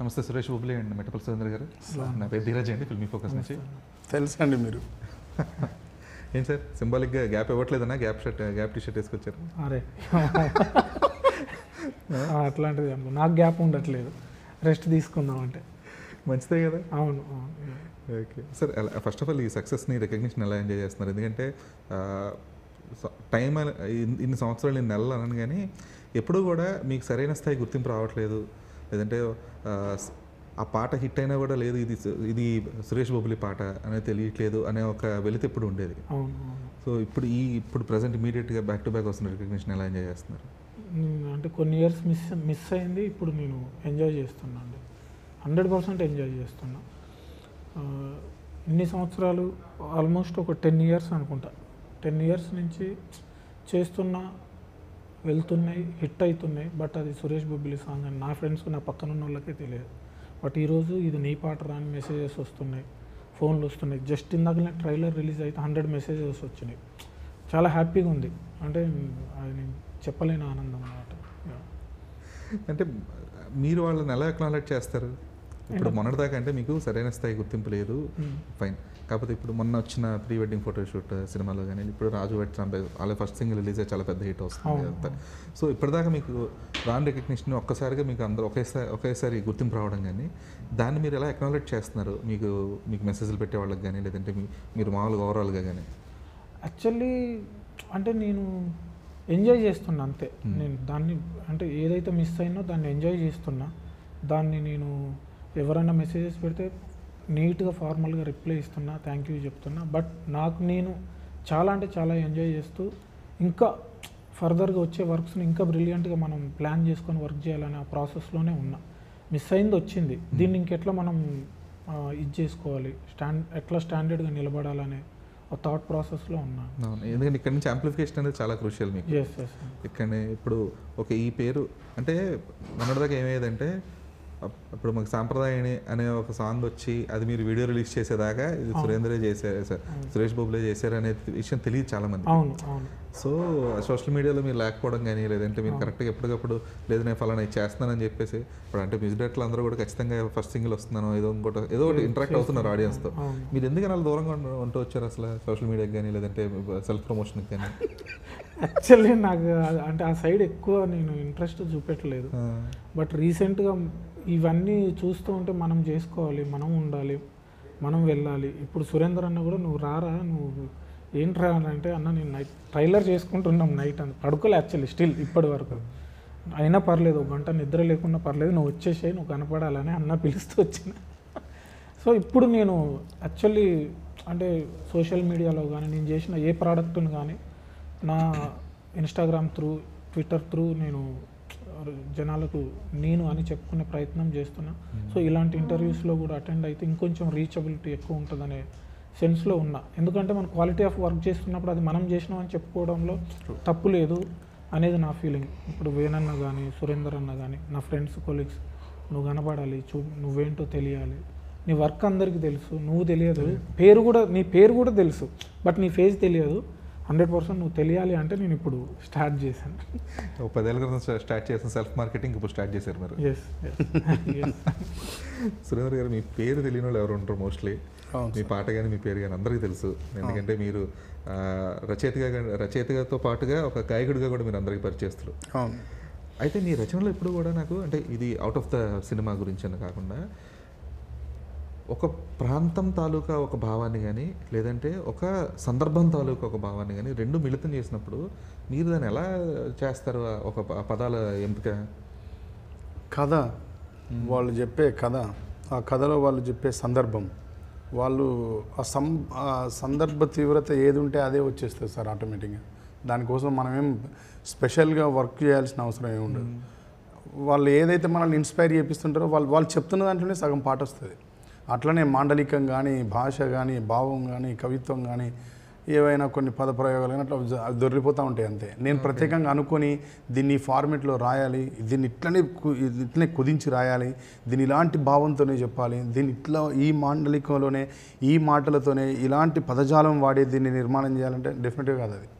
నమస్తే సురేష్ బొబ్లే అండి, మెట్టపల్లి సురేంద్ర గారు. నా పేరు ధీరజ్ అండి, ఫిల్మీ ఫోకస్ నుంచి. తెలుసు అండి మీరు. ఏం సార్ సింబాలిక్గా గ్యాప్ ఇవ్వట్లేదన్నా? గ్యాప్ టీ షర్ట్ వేసుకొచ్చారు. అరే అట్లాంటిది నాకు గ్యాప్ ఉండట్లేదు, రెస్ట్ తీసుకుందాం అంటే. మంచిదే కదా. అవును. Okay sir, first of all ఈ సక్సెస్ని రికగ్నిషన్ ఎలా ఎంజాయ్ చేస్తున్నారు? ఎందుకంటే టైం ఇన్ని సంవత్సరాలు ఇన్ని నెలలు అనను, కానీ ఎప్పుడూ కూడా మీకు సరైన స్థాయి గుర్తింపు రావట్లేదు, లేదంటే ఆ పాట హిట్ అయినా కూడా లేదు, ఇది సురేష్ బొబ్లీ పాట అనేది తెలియట్లేదు అనే ఒక వెలితి ఎప్పుడు ఉండేది. సో ఇప్పుడు ప్రజెంట్ ఇమీడియట్గా బ్యాక్ టు బ్యాక్ వస్తున్న రికగ్నిషన్ ఎలా ఎంజాయ్ చేస్తున్నారు? అంటే కొన్ని ఇయర్స్ మిస్ అయింది, ఇప్పుడు నేను ఎంజాయ్ చేస్తున్నా అండి, 100% ఎంజాయ్ చేస్తున్నా. ఇన్ని సంవత్సరాలు ఆల్మోస్ట్ ఒక 10 ఇయర్స్ అనుకుంటా, 10 ఇయర్స్ నుంచి చేస్తున్నా, వెళ్తున్నాయి, హిట్ అవుతున్నాయి. బట్ అది సురేష్ బొబ్బిలి సాంగ్ అని నా ఫ్రెండ్స్, నా పక్కన ఉన్న వాళ్ళకే తెలియదు. బట్ ఈరోజు ఇది నీ పాట రాని మెసేజెస్ వస్తున్నాయి, ఫోన్లు వస్తున్నాయి. జస్ట్ ఇందాకనే ట్రైలర్ రిలీజ్ అయితే 100 మెసేజెస్ వచ్చినాయి. చాలా హ్యాపీగా ఉంది, అంటే అది నేను చెప్పలేని ఆనందం అన్నమాట. అంటే మీరు వాళ్ళని ఎలా అక్నాలెడ్జ్ చేస్తారు? ఇప్పుడు మొన్నటిదాకా అంటే మీకు సరైన స్థాయి గుర్తింపు లేదు, ఫైన్. కాకపోతే ఇప్పుడు మొన్న వచ్చిన ప్రీ వెడ్డింగ్ ఫోటోషూట్ సినిమాలో కానీ, ఇప్పుడు రాజు వెట్ రాంబాయ్ వాళ్ళ ఫస్ట్ సింగిల్ రిలీజ్ అయ్యి చాలా పెద్ద హిట్ వస్తుంది అంతా. సో ఇప్పటిదాకా మీకు రాన్ రికగ్నిషన్ ఒక్కసారిగా మీకు అందరూ ఒకేసారి గుర్తింపు రావడం కానీ, దాన్ని మీరు ఎలా అక్నాలెడ్జ్ చేస్తున్నారు? మీకు మెసేజ్లు పెట్టే వాళ్ళకి కానీ, లేదంటే మీరు మామూలుగా ఓవరాల్గా కానీ? యాక్చువల్లీ అంటే నేను ఎంజాయ్ చేస్తున్నా అంతే. నేను దాన్ని అంటే ఏదైతే మిస్ అయినో దాన్ని ఎంజాయ్ చేస్తున్నా. దాన్ని నేను ఎవరైనా మెసేజెస్ పెడితే నీట్గా ఫార్మల్గా రిప్లై ఇస్తున్నా, థ్యాంక్ యూ చెప్తున్నా. బట్ నాకు నేను చాలా అంటే చాలా ఎంజాయ్ చేస్తూ ఇంకా ఫర్దర్గా వచ్చే వర్క్స్ని ఇంకా బ్రిలియంట్గా మనం ప్లాన్ చేసుకొని వర్క్ చేయాలనే ఆ ప్రాసెస్లోనే ఉన్నా. మిస్ అయింది వచ్చింది, దీన్ని ఇంకెట్లా మనం ఇది చేసుకోవాలి, ఎట్లా స్టాండర్డ్గా నిలబడాలనే ఆ థాట్ ప్రాసెస్లో ఉన్నాను. ఎందుకంటే ఇక్కడ నుంచి యాంప్లిఫికేషన్ అనేది చాలా క్రూషియల్ మీకు. ఇక్కడనే ఇప్పుడు ఈ పేరు అంటే మొన్నటిదాకా ఏమయ్యేదంటే, ఇప్పుడు మాకు సాంప్రదాయని అనే ఒక సాంగ్ వచ్చి అది మీరు వీడియో రిలీజ్ చేసేదాకా ఇది సురేంద్రే చేశారు, సురేష్ బొబ్లే చేశారు అనే విషయం తెలియదు చాలా మంది. సో సోషల్ మీడియాలో మీరు లేకపోవడం కానీ, లేదంటే మీరు కరెక్ట్గా ఎప్పటికప్పుడు లేదు నేను ఫలానా చేస్తున్నానని చెప్పేసి, ఇప్పుడు అంటే మ్యూజిక్ డైరెక్టర్లు అందరూ కూడా ఖచ్చితంగా ఫస్ట్ సింగిల్ వస్తున్నాను ఏదో ఒకటి ఇంటరాక్ట్ అవుతున్నారు ఆడియన్స్తో. మీరు ఎందుకని అలా దూరంగా ఉంటూ వచ్చారు అసలు సోషల్ మీడియాకి కానీ, లేదంటే సెల్ఫ్ ప్రమోషన్కి కానీ? యాక్చువల్లీ నాకు అంటే ఆ సైడ్ ఎక్కువ నేను ఇంట్రెస్ట్ చూపెట్టలేదు. బట్ రీసెంట్గా ఇవన్నీ చూస్తూ ఉంటే మనం చేసుకోవాలి, మనం ఉండాలి, మనం వెళ్ళాలి. ఇప్పుడు సురేందర్ అన్న కూడా నువ్వు రారా, నువ్వు ఏంటి రా అంటే, అన్న నేను నైట్ ట్రైలర్ చేసుకుంటున్నాం, నైట్ అని పడుకోలే యాక్చువల్లీ స్టిల్ ఇప్పటి వరకు. అయినా పర్లేదు, ఒక గంట నిద్ర లేకుండా పర్లేదు, నువ్వు వచ్చేసాయి, నువ్వు కనపడాలని అన్న పిలుస్తూ వచ్చిన. సో ఇప్పుడు నేను యాక్చువల్లీ అంటే సోషల్ మీడియాలో కానీ నేను చేసిన ఏ ప్రోడక్ట్ని కానీ నా ఇన్స్టాగ్రామ్ త్రూ, ట్విట్టర్ త్రూ నేను జనాలకు నేను అని చెప్పుకునే ప్రయత్నం చేస్తున్నా. సో ఇలాంటి ఇంటర్వ్యూస్లో కూడా అటెండ్ అయితే ఇంకొంచెం రీచబిలిటీ ఎక్కువ ఉంటుందనే సెన్స్లో ఉన్నా. ఎందుకంటే మన క్వాలిటీ ఆఫ్ వర్క్ చేస్తున్నప్పుడు అది మనం చేసినామని చెప్పుకోవడంలో తప్పు లేదు అనేది నా ఫీలింగ్. ఇప్పుడు వేణన్న కానీ, సురేందర్ అన్న కానీ, నా ఫ్రెండ్స్, కొలీగ్స్, నువ్వు కనపడాలి, నువ్వేంటో తెలియాలి, నీ వర్క్ అందరికీ తెలుసు, నువ్వు తెలియదు, నీ పేరు కూడా తెలుసు, బట్ నీ ఫేస్ తెలియదు, 100% నువ్వు తెలియాలి అంటే నేను ఇప్పుడు స్టార్ట్ చేశాను. 10 ఏళ్ళ క్రితం స్టార్ట్ చేసిన సెల్ఫ్ మార్కెటింగ్ ఇప్పుడు స్టార్ట్ చేశారు మీరు. సురేంద్ర గారు, మీ పేరు తెలియని వాళ్ళు ఎవరు ఉంటారు? మోస్ట్లీ మీ పాట కానీ మీ పేరు కానీ అందరికీ తెలుసు. ఎందుకంటే మీరు రచయితతో పాటుగా ఒక గాయకుడిగా కూడా మీరు అందరికీ పరిచయిస్తారు. అయితే మీ రచనలో ఎప్పుడు కూడా నాకు అంటే ఇది అవుట్ ఆఫ్ ద సినిమా గురించి అని కాకుండా ఒక ప్రాంతం తాలూకా ఒక భావాన్ని కానీ, లేదంటే ఒక సందర్భం తాలూకా ఒక భావాన్ని కానీ రెండు మిళితం చేసినప్పుడు మీరు దాన్ని ఎలా చేస్తారు? ఒక పదాల ఎంపిక, కథ, వాళ్ళు చెప్పే కథ, ఆ కథలో వాళ్ళు చెప్పే సందర్భం, వాళ్ళు ఆ సందర్భ తీవ్రత ఏది ఉంటే అదే వచ్చేస్తుంది సార్ ఆటోమేటిక్గా. దానికోసం మనమేం స్పెషల్గా వర్క్ చేయాల్సిన అవసరం ఏమి ఉండదు. వాళ్ళు ఏదైతే మనల్ని ఇన్స్పైర్ చేపిస్తుంటారో వాళ్ళు చెప్తున్న దాంట్లోనే సగం పాట వస్తుంది. అట్లనే మాండలికం కానీ, భాష కానీ, భావం కానీ, కవిత్వం కానీ, ఏవైనా కొన్ని పదప్రయోగాలు కానీ అట్లా దొరికిపోతూ ఉంటాయి అంతే. నేను ప్రత్యేకంగా అనుకొని దీన్ని ఫార్మేట్లో రాయాలి, దీన్ని ఇట్లనే కుదించి రాయాలి, దీన్ని ఇలాంటి భావంతోనే చెప్పాలి, దీన్ని ఇట్లా ఈ మాండలికంలోనే ఈ మాటలతోనే ఇలాంటి పదజాలం వాడి దీన్ని నిర్మాణం చేయాలంటే డెఫినెట్గా కాదు, అది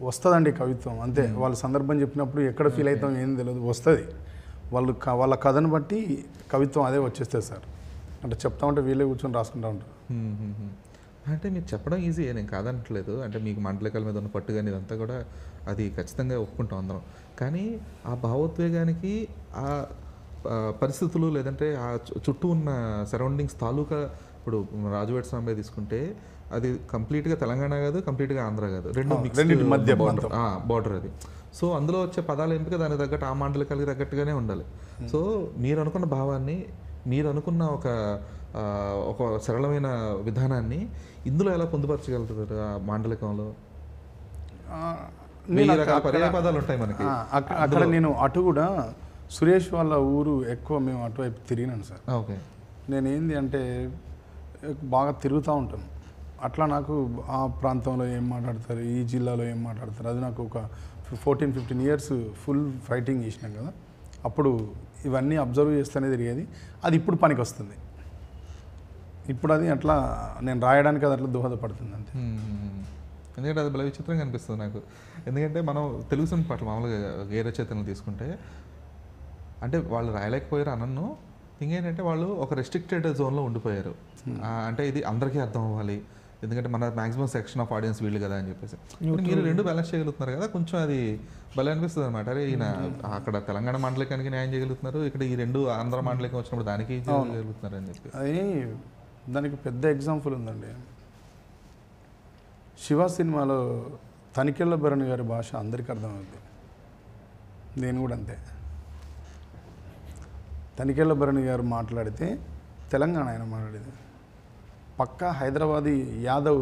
వస్తుందండి కవిత్వం అంతే. వాళ్ళు సందర్భం చెప్పినప్పుడు ఎక్కడ ఫీల్ అవుతాం ఏం తెలియదు, వస్తుంది. వాళ్ళ కథను బట్టి కవిత్వం అదే వచ్చేస్తుంది సార్. అంటే చెప్తా ఉంటే వీళ్ళే కూర్చొని రాసుకుంటూ ఉంటారు. అంటే మీరు చెప్పడం ఈజీ, నేను కాదనట్లేదు. అంటే మీకు మండలికల మీద ఉన్న పట్టు కానీ ఇదంతా కూడా అది ఖచ్చితంగా ఒప్పుకుంటాం అందరం. కానీ ఆ భావోద్వేగానికి ఆ పరిస్థితులు లేదంటే ఆ చుట్టూ ఉన్న సరౌండింగ్స్ తాలూకా, ఇప్పుడు రాజువేట స్వామి తీసుకుంటే అది కంప్లీట్గా తెలంగాణ కాదు, కంప్లీట్గా ఆంధ్ర కాదు, రెండు మధ్య బార్డర్ అది. సో అందులో వచ్చే పదాల ఎంపిక దానికి తగ్గట్టు ఆ మాండలికాలకి తగ్గట్టుగానే ఉండాలి. సో మీరు అనుకున్న భావాన్ని, మీరు అనుకున్న ఒక సరళమైన విధానాన్ని ఇందులో ఎలా పొందుపరచగలుగుతారు ఆ మాండలికంలో? పర్యాయ పదాలు ఉంటాయి మనకి. అక్కడ నేను అటు కూడా సురేష్ వాళ్ళ ఊరు ఎక్కువ మేము అటువైపు తిరిగినాను సార్. ఓకే. నేను ఏంది అంటే బాగా తిరుగుతూ ఉంటాను. అట్లా నాకు ఆ ప్రాంతంలో ఏం మాట్లాడతారు, ఈ జిల్లాలో ఏం మాట్లాడతారు, అది నాకు ఒక 14-15 ఇయర్స్ ఫుల్ ఫైటింగ్ చేసినాం కదా, అప్పుడు ఇవన్నీ అబ్జర్వ్ చేస్తూనే తిరిగేది. అది ఇప్పుడు పనికి వస్తుంది. ఇప్పుడు అది అట్లా నేను రాయడానికి అది అట్లా దోహదపడుతుంది అంతే. ఎందుకంటే అది భలే విచిత్రంగా అనిపిస్తుంది నాకు. ఎందుకంటే మనం తెలుగు సినిమా పాటలు మామూలుగా ఏ రచయితలను తీసుకుంటే అంటే వాళ్ళు రాయలేకపోయారు అనన్ను, ఇంకేంటంటే వాళ్ళు ఒక రెస్ట్రిక్టెడ్ జోన్లో ఉండిపోయారు. అంటే ఇది అందరికీ అర్థం అవ్వాలి, ఎందుకంటే మన మ్యాక్సిమం సెక్షన్ ఆఫ్ ఆడియన్స్ వీళ్ళు కదా అని చెప్పేసి. మీరు రెండు బ్యాలెన్స్ చేయగలుగుతున్నారు కదా, కొంచెం అది భలే అనిపిస్తుంది అనమాట. అరే ఈయన అక్కడ తెలంగాణ మండలికానికి న్యాయం చేయగలుగుతున్నారు, ఇక్కడ ఈ రెండు ఆంధ్ర మండలికం వచ్చినప్పుడు దానికి చేయగలుగుతున్నారు అని చెప్పి. అది దానికి పెద్ద ఎగ్జాంపుల్ ఉందండి. శివ సినిమాలో తనికెళ్ళ భరణి గారి భాష అందరికీ అర్థమవుతుంది. నేను కూడా అంతే. తనికెళ్ళ భరణి గారు మాట్లాడితే తెలంగాణ ఆయన మాట్లాడేది పక్కా హైదరాబాదీ యాదవ్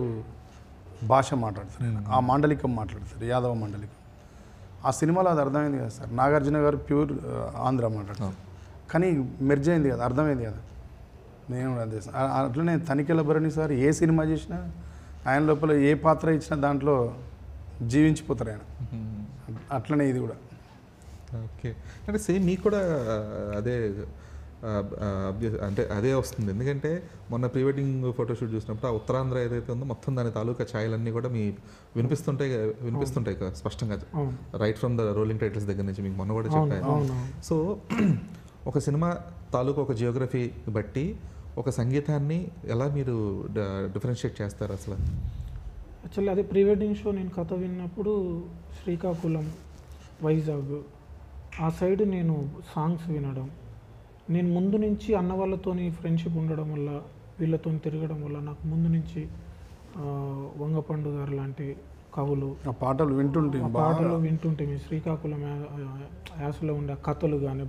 భాష మాట్లాడతారు, ఆ మాండలికం మాట్లాడతారు, యాదవ మాండలికం. ఆ సినిమాలో అది అర్థమైంది కదా సార్. నాగార్జున గారు ప్యూర్ ఆంధ్ర మాట్లాడతారు, కానీ మెర్జ్ అయింది కదా, అర్థమైంది కదా. నేను అదే అట్లనే తనికెళ్ళ భరణి సార్ ఏ సినిమా చేసినా ఆయన లోపల ఏ పాత్ర ఇచ్చినా దాంట్లో జీవించిపోతారు ఆయన. అట్లనే ఇది కూడా. ఓకే. అంటే సేమ్ మీకు కూడా అదే అంటే అదే వస్తుంది. ఎందుకంటే మొన్న ప్రీ వెడ్డింగ్ ఫోటోషూట్ చూసినప్పుడు ఆ ఉత్తరాంధ్ర ఏదైతే ఉందో మొత్తం దాని తాలూకా ఛాయలన్నీ కూడా మీ వినిపిస్తుంటాయి కదా స్పష్టంగా, right from the rolling titles దగ్గర నుంచి. మీకు మొన్న కూడా చెప్పాను. సో ఒక సినిమా తాలూకా ఒక జియోగ్రఫీ బట్టి ఒక సంగీతాన్ని ఎలా మీరు డిఫరెన్షియేట్ చేస్తారు అసలు? యాక్చువల్లీ అదే ప్రీ వెడ్డింగ్ షో నేను కథ విన్నప్పుడు శ్రీకాకుళం, వైజాగ్ ఆ సైడ్ నేను సాంగ్స్ వినడం, నేను ముందు నుంచి అన్న వాళ్ళతోని ఫ్రెండ్షిప్ ఉండడం వల్ల, వీళ్ళతో తిరగడం వల్ల నాకు ముందు నుంచి వంగపండు గారు లాంటి కవులు పాటలు వింటుంటే మీ శ్రీకాకుళం యాసలో ఉండే కథలు కానీ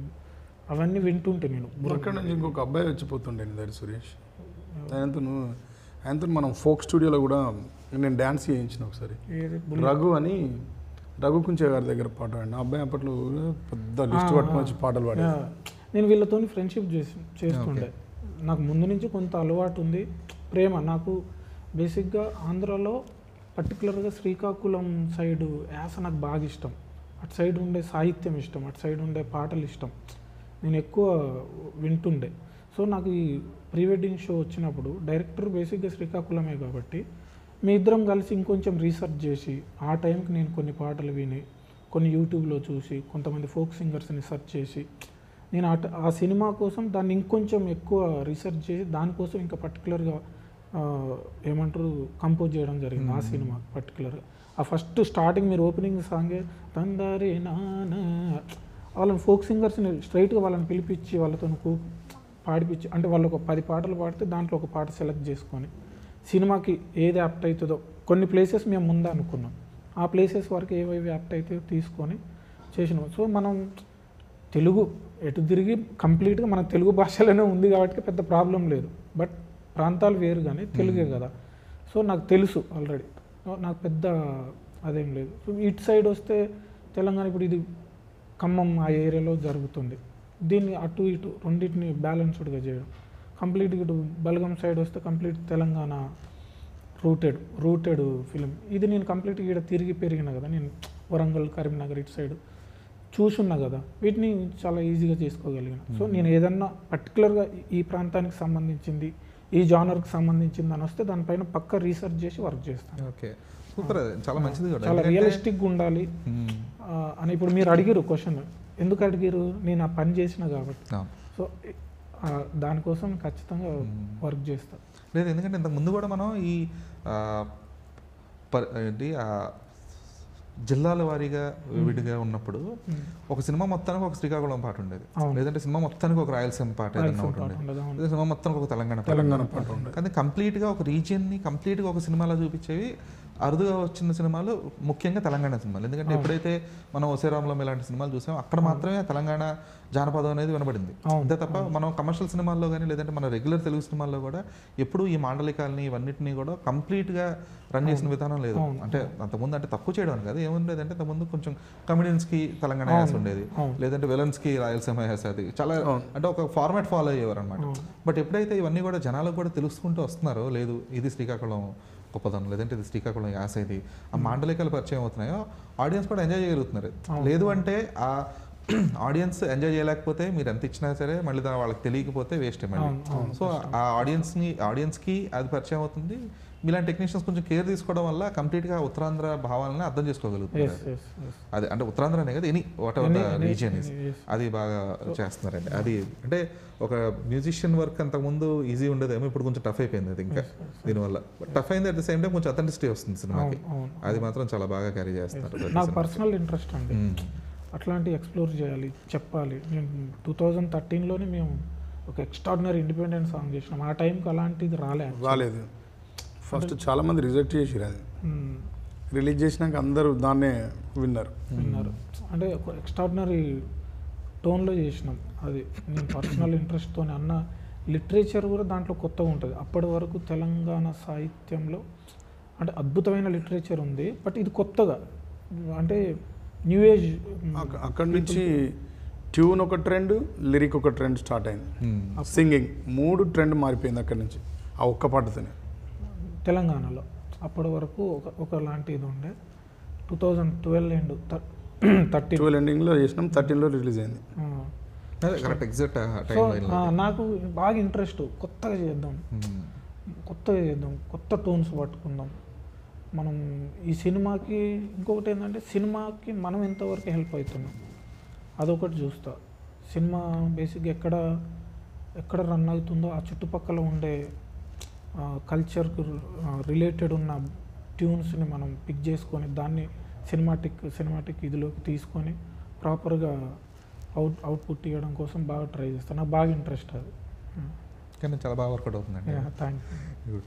అవన్నీ వింటుంటే నేను అక్కడ నుంచి ఇంకొక అబ్బాయి వచ్చిపోతుండే దారి సురేష్. ఆయనతో మనం ఫోక్ స్టూడియోలో కూడా నేను డ్యాన్స్ చేయించిన ఒకసారి. రఘు కుంచే గారి దగ్గర పాట పాడిన అబ్బాయి అప్పట్లో పెద్ద లిస్ట్ పట్టుకుని వచ్చి పాటలు పాడా. నేను వీళ్ళతో ఫ్రెండ్షిప్ చేస్తుండే. నాకు ముందు నుంచి కొంత అలవాటు ఉంది, ప్రేమ. నాకు బేసిక్గా ఆంధ్రాలో పర్టికులర్గా శ్రీకాకుళం సైడు యాస నాకు బాగా ఇష్టం. అటు సైడ్ ఉండే సాహిత్యం ఇష్టం, అటు సైడ్ ఉండే పాటలు ఇష్టం, నేను ఎక్కువ వింటుండే. సో నాకు ఈ ప్రీ వెడ్డింగ్ షో వచ్చినప్పుడు డైరెక్టర్ బేసిక్గా శ్రీకాకుళమే కాబట్టి మీ ఇద్దరం కలిసి ఇంకొంచెం రీసెర్చ్ చేసి ఆ టైంకి నేను కొన్ని పాటలు విని, కొన్ని యూట్యూబ్లో చూసి, కొంతమంది ఫోక్ సింగర్స్ని సెర్చ్ చేసి నేను ఆ సినిమా కోసం దాన్ని ఇంకొంచెం ఎక్కువ రీసెర్చ్ చేసి దానికోసం ఇంకా పర్టికులర్గా ఏమంటారు కంపోజ్ చేయడం జరిగింది ఆ సినిమా పర్టికులర్గా. ఆ ఫస్ట్ స్టార్టింగ్ మీరు ఓపెనింగ్ సాంగే తందారే నానా, వాళ్ళని ఫోక్ సింగర్స్ని స్ట్రైట్గా వాళ్ళని పిలిపించి వాళ్ళతో పాడిపించి, అంటే వాళ్ళు ఒక 10 పాటలు పాడితే దాంట్లో ఒక పాట సెలెక్ట్ చేసుకొని సినిమాకి ఏది యాప్ట్ అవుతుందో కొన్ని ప్లేసెస్ మేము ముందే అనుకున్నాం, ఆ ప్లేసెస్ వరకు ఏవేవి యాప్ట్ అవుతాయో తీసుకొని చేసినాం. సో మనం తెలుగు ఎటు తిరిగి కంప్లీట్గా మన తెలుగు భాషలోనే ఉంది కాబట్టి పెద్ద ప్రాబ్లం లేదు. బట్ ప్రాంతాలు వేరు కానీ తెలుగే కదా. సో నాకు తెలుసు ఆల్రెడీ, నాకు పెద్ద అదేం లేదు. సో ఇటు సైడ్ వస్తే తెలంగాణ, ఇప్పుడు ఇది ఖమ్మం ఆ ఏరియాలో జరుగుతుంది, దీన్ని అటు ఇటు రెండింటిని బ్యాలెన్స్డ్గా చేయడం. కంప్లీట్గా ఇటు బల్గం సైడ్ వస్తే కంప్లీట్ తెలంగాణ రూటెడ్ ఫిలిం. ఇది నేను కంప్లీట్గా ఇక్కడ తిరిగి పెరిగిన కదా, నేను వరంగల్, కరీంనగర్ ఇటు సైడ్ చూసున్నా కదా, వీటిని చాలా ఈజీగా చేసుకోగలిగిన. సో నేను ఏదన్నా పర్టికులర్గా ఈ ప్రాంతానికి సంబంధించింది, ఈ జానర్కి సంబంధించింది అని వస్తే దానిపైన పక్క రీసెర్చ్ చేసి వర్క్ చేస్తాను. ఓకే, సూపర్, చాలా మంచిది కూడా. చాలా రియలిస్టిక్గా ఉండాలి అని ఇప్పుడు మీరు అడిగారు క్వశ్చన్, ఎందుకు అడిగారు, నేను ఆ పని చేసిన కాబట్టి. అవును. సో దానికోసం ఖచ్చితంగా వర్క్ చేస్తాను. లేదు, ఎందుకంటే ఇంతకు ముందు కూడా మనం ఈ ఏంటి జిల్లాల వారీగా విడిగా ఉన్నప్పుడు ఒక సినిమా మొత్తానికి ఒక శ్రీకాకుళం పాట ఉండేది, లేదంటే సినిమా మొత్తానికి ఒక రాయలసీమ పాట ఏదైనా ఒకటి ఉండేది, లేదా సినిమా మొత్తానికి ఒక తెలంగాణ పాట ఉండేది. కానీ కంప్లీట్గా ఒక రీజియన్ని కంప్లీట్గా ఒక సినిమాలో చూపించేవి అరుదుగా వచ్చిన సినిమాలు ముఖ్యంగా తెలంగాణ సినిమాలు. ఎందుకంటే ఎప్పుడైతే మనం ఒసేరాములం ఇలాంటి సినిమాలు చూసామో అక్కడ మాత్రమే తెలంగాణ జానపదం అనేది వినబడింది. అంతే తప్ప మనం కమర్షియల్ సినిమాల్లో కానీ లేదంటే మన రెగ్యులర్ తెలుగు సినిమాల్లో కూడా ఎప్పుడు ఈ మాండలికాలని ఇవన్నిటిని కూడా కంప్లీట్గా రన్ చేసిన విధానం లేదు. అంటే అంతకుముందు అంటే తక్కువ చేయడం కాదు, ఏముండేది అంటే అంతకుముందు కొంచెం కమెడియన్స్కి తెలంగాణ యాస ఉండేది, లేదంటే విలన్స్కి రాయలసీమ యాస, అది చాలా అంటే ఒక ఫార్మాట్ ఫాలో అయ్యేవారు అనమాట. బట్ ఎప్పుడైతే ఇవన్నీ కూడా జనాలకు కూడా తెలుసుకుంటూ వస్తున్నారో, లేదు ఇది శ్రీకాకుళం గొప్పదనం, లేదంటే ఇది శ్రీకాకుళం యాస, ఇది ఆ మాండలికాలు పరిచయం అవుతున్నాయో ఆడియన్స్ కూడా ఎంజాయ్ చేయగలుగుతున్నారు. లేదు అంటే ఆ ఆడియన్స్ ఎంజాయ్ చేయలేకపోతే మీరు ఎంత ఇచ్చినా సరే మళ్ళీ వాళ్ళకి తెలియకపోతే వేస్టే మళ్ళీ. సో ఆ ఆడియన్స్కి అది పరిచయం అవుతుంది. మీలాంటి టెక్నీషియన్స్ కొంచెం కేర్ తీసుకోవడం వల్ల కంప్లీట్గా ఉత్తరాంధ్ర భావాలని అర్థం చేసుకోగలుగుతున్నారు. అది అంటే ఉత్తరాంధ్రనే కదా, any what ever the region is, అది బాగా చేస్తున్నారండి. అది అంటే ఒక మ్యూజిషియన్ వర్క్ అంతకుముందు ఈజీ ఉండేదేమో, ఇప్పుడు కొంచెం టఫ్ అయిపోయింది అది. ఇంకా దీనివల్ల టఫ్ అయింది, అట్ ద సేమ్ టైం కొంచెం అథెంటిసిటీ వస్తుంది సినిమాకి. అది మాత్రం చాలా బాగా క్యారీ చేస్తున్నారు. నాకు పర్సనల్ ఇంట్రెస్ట్ అండి, అట్లాంటి ఎక్స్ప్లోర్ చేయాలి, చెప్పాలి. నేను 2013లోనే మేము ఒక ఎక్స్ట్రాడినరీ ఇండిపెండెంట్ సాంగ్ చేసినాం. ఆ టైంకి అలాంటిది రాలేదు. ఫస్ట్ చాలా మంది రిజెక్ట్ చేసిరు, అది రిలీజ్ చేసినాక అందరూ దాన్నే విన్నారు. అంటే ఒక ఎక్స్ట్రాడినరీ టోన్లో చేసినాం. అది నేను పర్సనల్ ఇంట్రెస్ట్తో అన్న. లిటరేచర్ కూడా దాంట్లో కొత్తగా ఉంటుంది. అప్పటి వరకు తెలంగాణ సాహిత్యంలో అంటే అద్భుతమైన లిటరేచర్ ఉంది, బట్ ఇది కొత్తగా అంటే న్యూ ఏజ్. అక్కడి నుంచి ట్యూన్ ఒక ట్రెండ్, లిరిక్ ఒక ట్రెండ్ స్టార్ట్ అయింది. సింగింగ్ 3 ట్రెండ్ మారిపోయింది అక్కడి నుంచి ఆ ఒక్క పాటతోనే. తెలంగాణలో అప్పటి వరకు ఒకలాంటి ఇది ఉండే. 2012 ఎండ్ 12 ఎండింగ్లో చేసినాం, 13లో రిలీజ్ అయింది. సో నాకు బాగా ఇంట్రెస్ట్, కొత్తగా చేద్దాం, కొత్త టోన్స్ పట్టుకుందాం మనం ఈ సినిమాకి. ఇంకొకటి ఏంటంటే సినిమాకి మనం ఎంతవరకు హెల్ప్ అవుతున్నాం అదొకటి చూస్తా. సినిమా బేసిక్గా ఎక్కడ రన్ అవుతుందో ఆ చుట్టుపక్కల ఉండే కల్చర్కు రిలేటెడ్ ఉన్న ట్యూన్స్ని మనం పిక్ చేసుకొని దాన్ని సినిమాటిక్ ఇదిలోకి తీసుకొని ప్రాపర్గా అవుట్పుట్ ఇవ్వడం కోసం బాగా ట్రై చేస్తాను. నాకు బాగా ఇంట్రెస్ట్ అది. కానీ చాలా బాగా వర్కౌట్ అవుతుందండి. Thank you.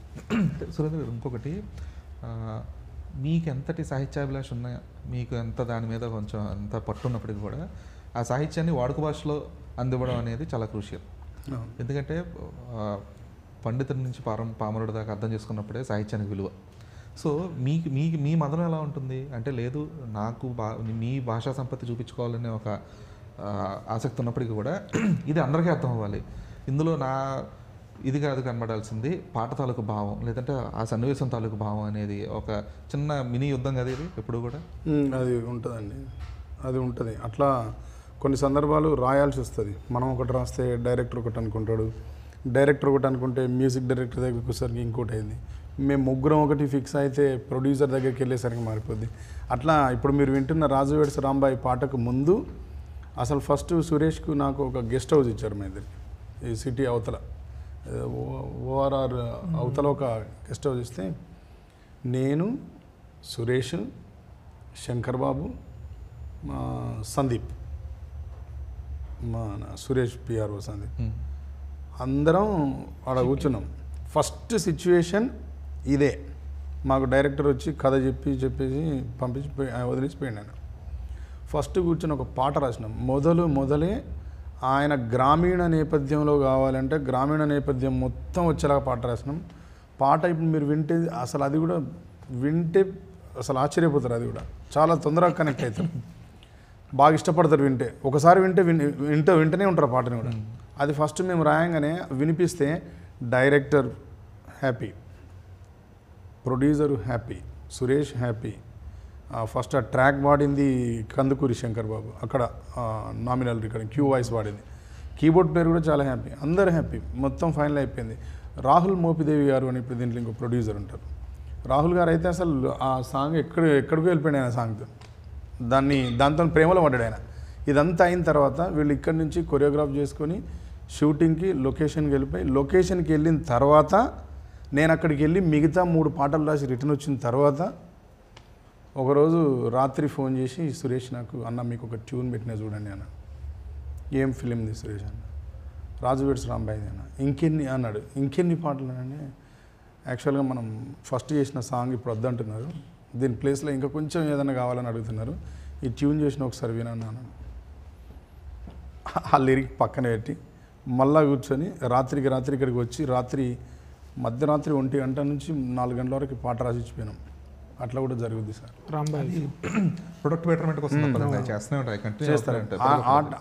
సురేంద్ర గారు, ఇంకొకటి, మీకు ఎంతటి సాహిత్యాభిలాష ఉన్నా, మీకు ఎంత దాని మీద కొంచెం అంత పట్టున్నప్పటికీ కూడా ఆ సాహిత్యాన్ని వాడుక భాషలో అందివ్వడం అనేది చాలా క్రూషియల్. ఎందుకంటే పండితుడి నుంచి పామరుడి దాకా అర్థం చేసుకున్నప్పుడే సాహిత్యానికి విలువ. సో మీ మదనం ఎలా ఉంటుంది అంటే, లేదు నాకు మీ భాషా సంపత్తి చూపించుకోవాలనే ఒక ఆసక్తి ఉన్నప్పటికీ కూడా ఇది అందరికీ అర్థం అవ్వాలి, ఇందులో ఇది కాదు కనబడాల్సింది పాట తాలూకు భావం, లేదంటే ఆ సన్నివేశం తాలూకు భావం అనేది ఒక చిన్న మినీ యుద్ధం కదా ఇది ఎప్పుడు కూడా. అది ఉంటుందండి, అది ఉంటుంది. అట్లా కొన్ని సందర్భాలు రాయాల్సి వస్తుంది. మనం ఒకటి రాస్తే డైరెక్టర్ ఒకటి అనుకుంటాడు, డైరెక్టర్ ఒకటి అనుకుంటే మ్యూజిక్ డైరెక్టర్ దగ్గరికి వచ్చేసరికి ఇంకోటి అయింది, మేము ముగ్గురం ఒకటి ఫిక్స్ అయితే ప్రొడ్యూసర్ దగ్గరికి వెళ్ళేసరికి మారిపోద్ది. అట్లా ఇప్పుడు మీరు వింటున్న రాజు వెడ్స్ రాంబాయి పాటకు ముందు అసలు ఫస్ట్ సురేష్కు నాకు ఒక గెస్ట్ హౌస్ ఇచ్చారు మా ఇద్దరికి, ఈ సిటీ అవతల ఓఆర్ఆర్ అవతల ఒక గెస్ట్ హౌస్ ఇస్తే నేను, సురేష్, శంకర్ బాబు, మా సందీప్, మన సురేష్ పిఆర్ఓ సందీప్, అందరం ఆడ కూర్చున్నాం. ఫస్ట్ సిచ్యువేషన్ ఇదే. మాకు డైరెక్టర్ వచ్చి కథ చెప్పేసి పంపించి వదిలేసిపోయాను. ఫస్ట్ కూర్చొని ఒక పాట రాసినాం. మొదలే ఆయన గ్రామీణ నేపథ్యంలో కావాలంటే గ్రామీణ నేపథ్యం మొత్తం వచ్చేలాగా పాట రాసినాం. పాట ఇప్పుడు మీరు వింటే అసలు అది కూడా వింటే అసలు ఆశ్చర్యపోతారు. అది కూడా చాలా తొందరగా కనెక్ట్ అవుతారు, బాగా ఇష్టపడతారు. ఒకసారి వింటనే ఉంటారు పాటని కూడా. అది ఫస్ట్ మేము రాయంగానే వినిపిస్తే director happy, producer happy, Suresh happy. First ఆ ట్రాక్ వాడింది కందుకూరి శంకర్ బాబు, అక్కడ నామినల్ రికార్డింగ్ క్యూ వాయిస్ వాడింది. కీబోర్డ్ ప్లేయర్ కూడా చాలా హ్యాపీ, అందరూ హ్యాపీ. మొత్తం ఫైనల్ అయిపోయింది. రాహుల్ మోపిదేవి గారు అని ఇప్పుడు దీంట్లో ఇంకో ప్రొడ్యూసర్ ఉంటారు. రాహుల్ గారు అయితే అసలు ఆ సాంగ్ ఎక్కడికో వెళ్ళిపోయాడు ఆయన సాంగ్తో. దాంతో ప్రేమలో పడ్డాడు ఆయన. ఇదంతా అయిన తర్వాత వీళ్ళు ఇక్కడి నుంచి కొరియోగ్రాఫ్ చేసుకొని షూటింగ్కి లొకేషన్కి వెళ్ళిపోయి లొకేషన్కి వెళ్ళిన తర్వాత నేను అక్కడికి వెళ్ళి మిగతా 3 పాటలు రాసి రిటర్న్ వచ్చిన తర్వాత ఒకరోజు రాత్రి ఫోన్ చేసి సురేష్ నాకు అన్న మీకు ఒక ట్యూన్ పెట్టినా చూడండి అన్న. ఏం ఫిలింది సురేష్ అన్న? రాజు వెడ్స్ రాంబాయిది అన్న. ఇంకెన్ని అన్నాడు. ఇంకెన్ని పాటలు అని. యాక్చువల్గా మనం ఫస్ట్ చేసిన సాంగ్ ఇప్పుడు వద్దంటున్నారు, దీని ప్లేస్లో ఇంకా కొంచెం ఏదైనా కావాలని అడుగుతున్నారు, ఈ ట్యూన్ చేసిన ఒకసారి వినన్నాను. ఆ లిరిక్ పక్కన పెట్టి మళ్ళా కూర్చొని రాత్రికి ఇక్కడికి వచ్చి మధ్యరాత్రి 1 గంట నుంచి 4 గంటల వరకు పాట రాసి ఇచ్చిపోయినాం. అట్లా కూడా జరుగుద్ది సార్. రాంబాయి ప్రొడక్ట్ బెటర్మెంట్ కోసం చేస్తూనే ఉంటాయి, చేస్తారంటే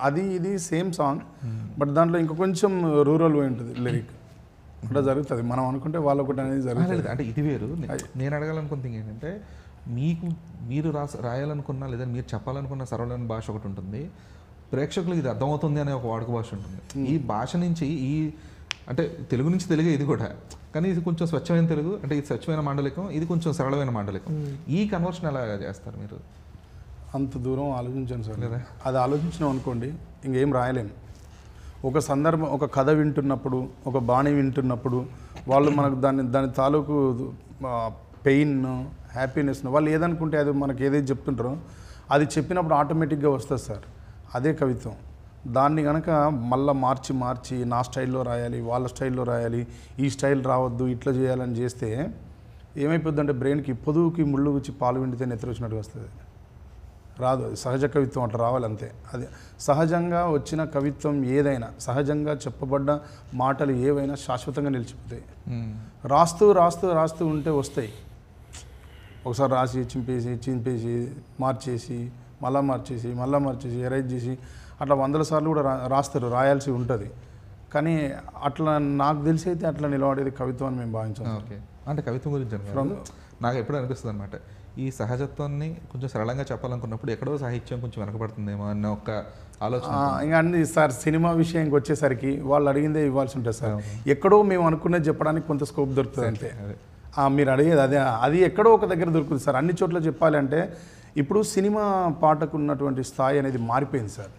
అది ఇది సేమ్ సాంగ్, బట్ దాంట్లో ఇంకా కొంచెం రూరల్ పోయి ఉంటుంది లిరిక్. అట్లా జరుగుతుంది. మనం అనుకుంటే వాళ్ళు ఒకటి అనేది జరుగుతుంది. అంటే ఇది వేరు. నేను అడగాలనుకుంటుంది ఏంటంటే మీరు రాయాలనుకున్నా లేదా మీరు చెప్పాలనుకున్న సరళమైన భాష ఒకటి ఉంటుంది, ప్రేక్షకులకు ఇది అర్థమవుతుంది అనే ఒక వాడుక భాష ఉంటుంది. ఈ భాష నుంచి అంటే తెలుగు నుంచి తెలుగే ఇది కూడా, కానీ ఇది కొంచెం స్వచ్ఛమైన తెలుగు, అంటే ఇది స్వచ్ఛమైన మాండలికం, ఇది కొంచెం సరళమైన మాండలికం. ఈ కన్వర్షన్ ఎలా చేస్తారు మీరు? అంత దూరం ఆలోచించాను సార్. అది ఆలోచించినాం అనుకోండి ఇంకేం రాయలేము. ఒక సందర్భం, ఒక కథ వింటున్నప్పుడు, ఒక బాణి వింటున్నప్పుడు వాళ్ళు మనకు దాని తాలూకు పెయిన్, హ్యాపీనెస్ను వాళ్ళు ఏదనుకుంటే అది మనకి ఏదైతే చెప్తుంటారో అది చెప్పినప్పుడు ఆటోమేటిక్గా వస్తుంది సార్. అదే కవిత్వం. దాన్ని కనుక మళ్ళీ మార్చి నా స్టైల్లో రాయాలి, వాళ్ళ స్టైల్లో రాయాలి, ఈ స్టైల్ రావద్దు, ఇట్లా చేయాలని చేస్తే ఏమైపోద్దంటే బ్రెయిన్కి పొదువుకి ముళ్ళు గుచ్చి పాలు విండితే నెత్తి వచ్చినట్టు వస్తుంది. రాదు. సహజ కవిత్వం అట్లా రావాలి అంతే. అది సహజంగా వచ్చిన కవిత్వం ఏదైనా, సహజంగా చెప్పబడ్డ మాటలు ఏవైనా శాశ్వతంగా నిలిచిపోతాయి. రాస్తూ ఉంటే వస్తాయి. ఒకసారి రాసి చింపేసి మార్చేసి మార్చేసి ఎరైజ్ చేసి అట్లా 100 సార్లు కూడా రాస్తారు, రాయాల్సి ఉంటుంది. కానీ అట్లా నాకు తెలిసి అయితే అట్లా నిలబడేది కవిత్వం అని మేము భావించాం. ఓకే, అంటే కవిత్వం గురించి నాకు ఎప్పుడు అనిపిస్తుంది అనమాట, ఈ సహజత్వాన్ని కొంచెం సరళంగా చెప్పాలనుకున్నప్పుడు ఎక్కడో సాహిత్యం కొంచెం వెనకబడుతుందేమో అన్న ఒక ఆలోచన. ఇంకా అన్ని సార్ సినిమా విషయానికి వచ్చేసరికి వాళ్ళు అడిగిందే ఇవ్వాల్సి ఉంటుంది సార్. ఎక్కడో మేము అనుకున్నది చెప్పడానికి కొంత స్కోప్ దొరుకుతుంది అంతే. మీరు అడిగేది అది ఎక్కడో ఒక దగ్గర దొరుకుతుంది సార్. అన్ని చోట్ల చెప్పాలంటే ఇప్పుడు సినిమా పాటకు ఉన్నటువంటి స్థాయి అనేది మారిపోయింది సార్,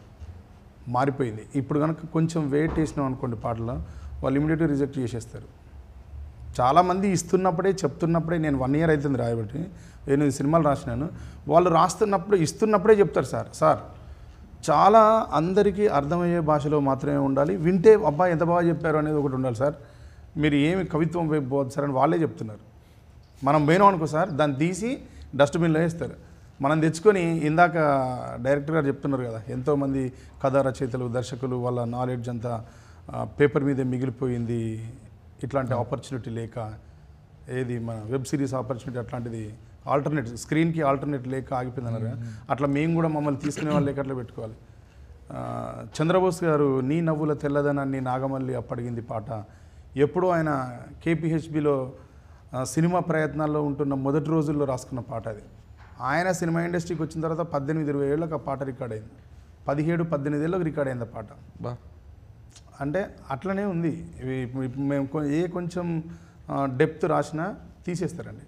మారిపోయింది. ఇప్పుడు కనుక కొంచెం వెయిట్ వేసినాం అనుకోండి పాటలో, వాళ్ళు ఇమీడియట్గా రిజెక్ట్ చేసేస్తారు. చాలామంది చెప్తున్నప్పుడే నేను 1 year అవుతుంది రాయబట్టి, నేను సినిమాలు రాసినాను, వాళ్ళు ఇస్తున్నప్పుడే చెప్తారు సార్ చాలా అందరికీ అర్థమయ్యే భాషలో మాత్రమే ఉండాలి, వింటే అబ్బా ఎంత బాగా చెప్పారు అనేది ఒకటి ఉండాలి సార్, మీరు ఏమి కవిత్వం వైపు పోవద్దు సార్ అని వాళ్ళే చెప్తున్నారు. మనం పోయినాం అనుకో సార్, దాన్ని తీసి డస్ట్బిన్లో వేస్తారు. మనం తెచ్చుకొని ఇందాక డైరెక్టర్ గారు చెప్తున్నారు కదా, ఎంతోమంది కథా రచయితలు, దర్శకులు వాళ్ళ నాలెడ్జ్ అంతా పేపర్ మీదే మిగిలిపోయింది, ఇట్లాంటి ఆపర్చునిటీ లేక, ఏది మన వెబ్ సిరీస్ ఆపర్చునిటీ అట్లాంటిది స్క్రీన్కి ఆల్టర్నేట్ లేక ఆగిపోయిందన్నారు. అట్లా మేము కూడా మమ్మల్ని తీసుకునే వాళ్ళు లేక అట్లా పెట్టుకోవాలి. చంద్రబోస్ గారు నీ నవ్వుల తెల్లదనాన్ని నాగమల్లి అప్పడిగింది పాట ఎప్పుడో ఆయన కేపీహెచ్బిలో సినిమా ప్రయత్నాల్లో ఉంటున్న మొదటి రోజుల్లో రాసుకున్న పాట అది. ఆయన సినిమా ఇండస్ట్రీకి వచ్చిన తర్వాత 18-20 ఏళ్ళకి ఆ పాట రికార్డ్ అయింది. 17-18 ఏళ్ళకి రికార్డ్ అయింది ఆ పాట. అంటే అట్లనే ఉంది. మేము కొంచెం డెప్త్ రాసినా తీసేస్తారండి,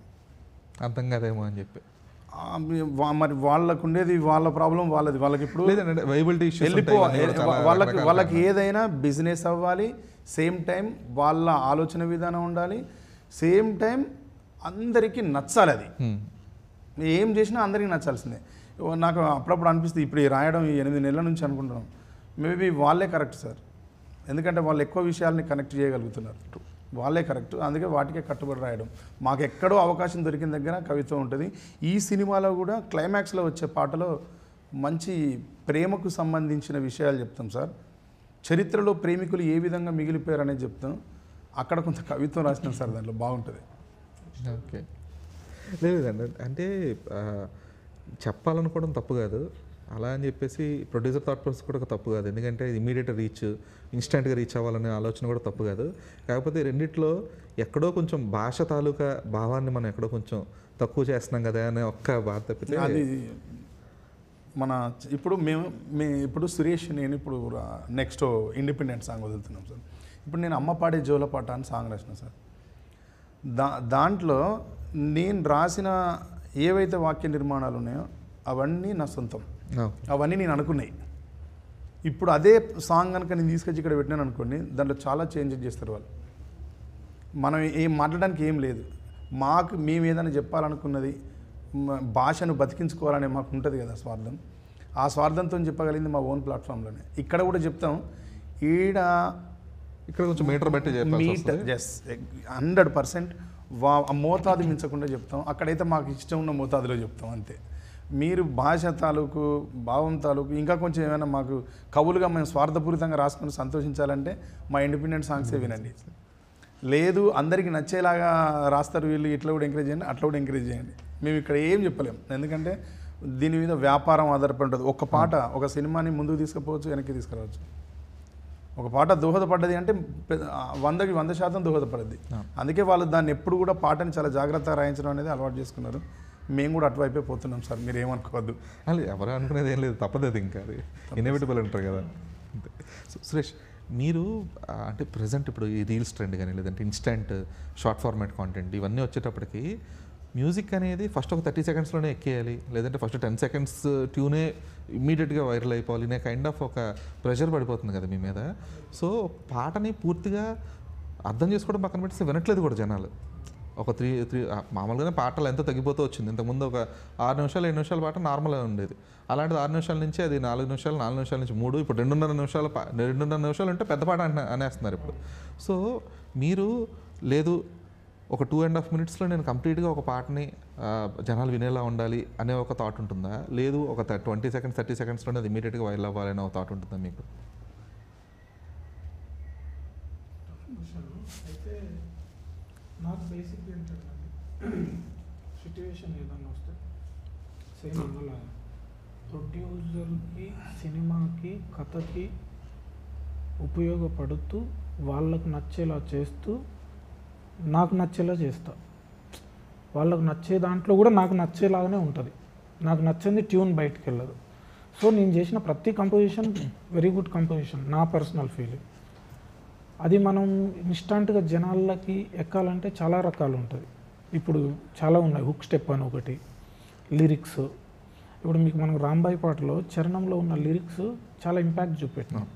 అర్థం కాదేమో అని చెప్పి. మరి వాళ్ళకు ఉండేది వాళ్ళ ప్రాబ్లం వాళ్ళది. వాళ్ళకి ఇప్పుడు వాళ్ళకి ఏదైనా బిజినెస్ అవ్వాలి, సేమ్ టైం వాళ్ళ ఆలోచన విధానం ఉండాలి, సేమ్ టైం అందరికీ నచ్చాలి. అది ఏం చేసినా అందరికీ నచ్చాల్సిందే. నాకు అప్పుడప్పుడు అనిపిస్తుంది, ఇప్పుడు రాయడం ఈ 8 నెలల నుంచి అనుకుంటున్నాం, మేబీ వాళ్ళే కరెక్ట్ సార్. ఎందుకంటే వాళ్ళు ఎక్కువ విషయాల్ని కనెక్ట్ చేయగలుగుతున్నారు, వాళ్ళే కరెక్ట్. అందుకే వాటికే కట్టుబడి రాయడం. మాకు ఎక్కడో అవకాశం దొరికిన దగ్గర కవిత్వం ఉంటుంది. ఈ సినిమాలో కూడా క్లైమాక్స్లో వచ్చే పాటలో మంచి ప్రేమకు సంబంధించిన విషయాలు చెప్తాం సార్. చరిత్రలో ప్రేమికులు ఏ విధంగా మిగిలిపోయారు అనేది చెప్తాం. అక్కడ కొంత కవిత్వం రాసినాం సార్, దాంట్లో బాగుంటుంది. ఓకే, లేదండి అంటే చెప్పాలనుకోవడం తప్పు కాదు, అలా అని చెప్పేసి ప్రొడ్యూసర్ థాట్ ప్రాసెస్ కూడా తప్పు కాదు. ఎందుకంటే ఇమీడియట్ ఇన్స్టెంట్గా రీచ్ అవ్వాలనే ఆలోచన కూడా తప్పు కాదు. కాకపోతే రెండిట్లో ఎక్కడో కొంచెం భాష తాలూకా భావాన్ని మనం ఎక్కడో కొంచెం తక్కువ చేస్తున్నాం కదా అనే ఒక్క బాధ తప్పితే అది మన ఇప్పుడు ఇప్పుడు సురేష్ నేను ఇప్పుడు నెక్స్ట్ ఇండిపెండెంట్ సాంగ్ వదులుతున్నాం సార్. ఇప్పుడు నేను అమ్మ పాడే జోల పాట అని సాంగ్ రాసిన సార్. దాంట్లో నేను రాసిన ఏవైతే వాక్య నిర్మాణాలు ఉన్నాయో అవన్నీ నా సొంతం, అవన్నీ నేను అనుకున్నాయి. ఇప్పుడు అదే సాంగ్ కనుక నేను తీసుకొచ్చి ఇక్కడ పెట్టినాను అనుకోండి, దాంట్లో చాలా చేంజెస్ చేస్తారు వాళ్ళు. మనం ఏం మాట్లాడడానికి ఏం లేదు. మేము ఏదైనా చెప్పాలనుకున్నది, భాషను బతికించుకోవాలనే మాకు ఉంటుంది కదా స్వార్థం. ఆ స్వార్థంతో చెప్పగలిగింది మా ఓన్ ప్లాట్ఫామ్లోనే. ఇక్కడ కూడా చెప్తాం, ఇక్కడ కొంచెం మీటర్ బట్టి ఎస్ 100% మోతాదు మించకుండా చెప్తాం. అక్కడైతే మాకు ఇష్టం ఉన్న మోతాదులో చెప్తాం అంతే. మీరు భాష తాలూకు, భావం తాలూకు ఇంకా కొంచెం ఏమైనా మాకు కవులుగా మేము స్వార్థపూరితంగా రాసుకొని సంతోషించాలంటే మా ఇండిపెండెంట్ సాంగ్సే వినండి. లేదు అందరికీ నచ్చేలాగా రాస్తారు వీళ్ళు, ఇట్లా కూడా ఎంకరేజ్ చేయండి, అట్లా కూడా ఎంకరేజ్ చేయండి. మేము ఇక్కడ ఏం చెప్పలేము, ఎందుకంటే దీని మీద వ్యాపారం ఆధారపడి ఉంటుంది. ఒక పాట ఒక సినిమాని ముందుకు తీసుకుపోవచ్చు, వెనక్కి తీసుకురావచ్చు. ఒక పాట దోహదపడ్డది అంటే 100కి 100% దోహదపడద్ది. అందుకే వాళ్ళు దాన్ని ఎప్పుడు కూడా పాటని చాలా జాగ్రత్తగా రాయించడం అనేది అలవాటు చేసుకున్నారు. మేము కూడా అటువైపే పోతున్నాం సార్, మీరు ఏమనుకోవద్దు. అది ఎవరు అనుకునేది ఏం లేదు, తప్పదు అది. ఇంకా అది ఇన్ఎవిటబుల్ అంటారు కదా. సురేష్, మీరు అంటే ప్రజెంట్ ఇప్పుడు ఈ రీల్స్ ట్రెండ్ కానీ లేదంటే ఇన్స్టెంట్ షార్ట్ ఫార్మాట్ కాంటెంట్ ఇవన్నీ వచ్చేటప్పటికి మ్యూజిక్ అనేది ఫస్ట్ ఒక 30 సెకండ్స్లోనే ఎక్కేయాలి, లేదంటే ఫస్ట్ 10 సెకండ్స్ ట్యూనే ఇమ్మీడియట్గా వైరల్ అయిపోవాలి అనే కైండ్ ఆఫ్ ఒక ప్రెషర్ పడిపోతుంది కదా మీ మీద. సో పాటని పూర్తిగా అర్థం చేసుకోవడం పక్కన పెట్టి వినట్లేదు కూడా జనాలు. ఒక త్రీ మామూలుగానే పాటలు ఎంత తగ్గిపోతూ వచ్చింది. ఇంతకుముందు ఒక 6 నిమిషాలు 7 నిమిషాల పాట నార్మల్గా ఉండేది. అలాంటిది 6 నిమిషాల నుంచి అది 4 నిమిషాలు, 4 నిమిషాల నుంచి 3, ఇప్పుడు 2.5 నిమిషాలు అంటే పెద్ద పాట అనేస్తున్నారు ఇప్పుడు. సో మీరు లేదు ఒక 2.5 minutesలో నేను కంప్లీట్గా ఒక పాటని జనాలు వినేలా ఉండాలి అనే ఒక థాట్ ఉంటుందా, లేదు ఒక 20 సెకండ్స్ 30 సెకండ్స్లోనే అది ఇమీడియట్గా వైరల్ అవ్వాలనే ఒక థాట్ ఉంటుందా మీకు? అయితే నాకు బేసిక్ ఏంటంటే సిట్యువేషన్ ఏదన్నా వస్తే సేమ్ అలా ప్రొడ్యూసర్కి, సినిమాకి, కథకి ఉపయోగపడుతూ వాళ్ళకు నచ్చేలా చేస్తూ నాకు నచ్చేలా చేస్తా. వాళ్ళకు నచ్చే దాంట్లో కూడా నాకు నచ్చేలాగానే ఉంటుంది. నాకు నచ్చింది ట్యూన్ బయటకు వెళ్ళదు. సో నేను చేసిన ప్రతి కంపోజిషన్ వెరీ గుడ్ కంపోజిషన్, నా పర్సనల్ ఫీలింగ్. అది మనం ఇన్స్టంట్గా జనాలకి ఎక్కాలంటే చాలా రకాలు ఉంటుంది. ఇప్పుడు చాలా ఉన్నాయి. హుక్ స్టెప్ అని ఒకటి, లిరిక్స్. ఇప్పుడు మీకు మనం రాంబాయి పాటలో చరణంలో ఉన్న లిరిక్స్ చాలా ఇంపాక్ట్ చూపెట్టినాం.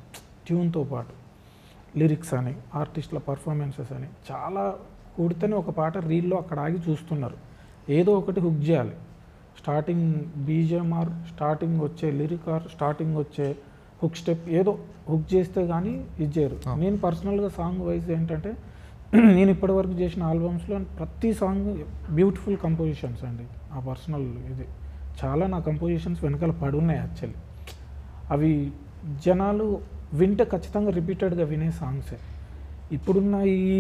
ట్యూన్తో పాటు లిరిక్స్ అని, ఆర్టిస్టుల పర్ఫార్మెన్సెస్ అని చాలా కూడితేనే ఒక పాట రీల్లో అక్కడ ఆగి చూస్తున్నారు. ఏదో ఒకటి హుక్ చేయాలి. స్టార్టింగ్ బీజిఎం ఆర్ స్టార్టింగ్ వచ్చే లిరిక్ ఆర్ స్టార్టింగ్ వచ్చే హుక్ స్టెప్ ఏదో హుక్ చేస్తే కానీ ఇది చేయరు. నేను పర్సనల్గా సాంగ్ వైజ్ ఏంటంటే నేను ఇప్పటివరకు చేసిన ఆల్బమ్స్లో ప్రతి సాంగ్ బ్యూటిఫుల్ కంపోజిషన్స్ అండి. ఆ పర్సనల్ ఇది చాలా నా కంపోజిషన్స్ వెనకాల పడున్నాయి యాక్చువల్లీ. అవి జనాలు వింటే ఖచ్చితంగా రిపీటెడ్గా వినే సాంగ్సే. ఇప్పుడున్న ఈ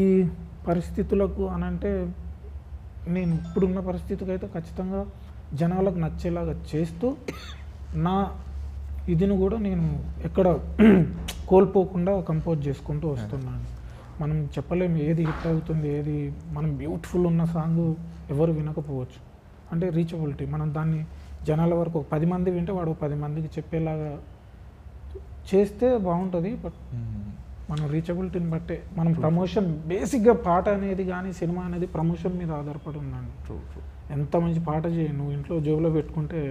పరిస్థితులకు అనంటే నేను ఇప్పుడున్న పరిస్థితికి అయితే ఖచ్చితంగా జనాలకు నచ్చేలాగా చేస్తూ నా ఇదిని కూడా నేను ఎక్కడ కోల్పోకుండా కంపోజ్ చేసుకుంటూ వస్తున్నాను. మనం చెప్పలేము ఏది హిట్ అవుతుంది, ఏది మనం బ్యూటిఫుల్ ఉన్న సాంగ్ ఎవరు వినకపోవచ్చు. అంటే రీచబిలిటీ, మనం దాన్ని జనాల వరకు 10 మంది వింటే వాడు 10 మందికి చెప్పేలాగా చేస్తే బాగుంటుంది. బట్ మనం రీచబిలిటీని బట్టే మనం ప్రమోషన్, బేసిక్గా పాట అనేది కానీ సినిమా అనేది ప్రమోషన్ మీద ఆధారపడి ఉందండి. ఎంత మంచి పాట చేయి, నువ్వు ఇంట్లో జోబులో పెట్టుకుంటే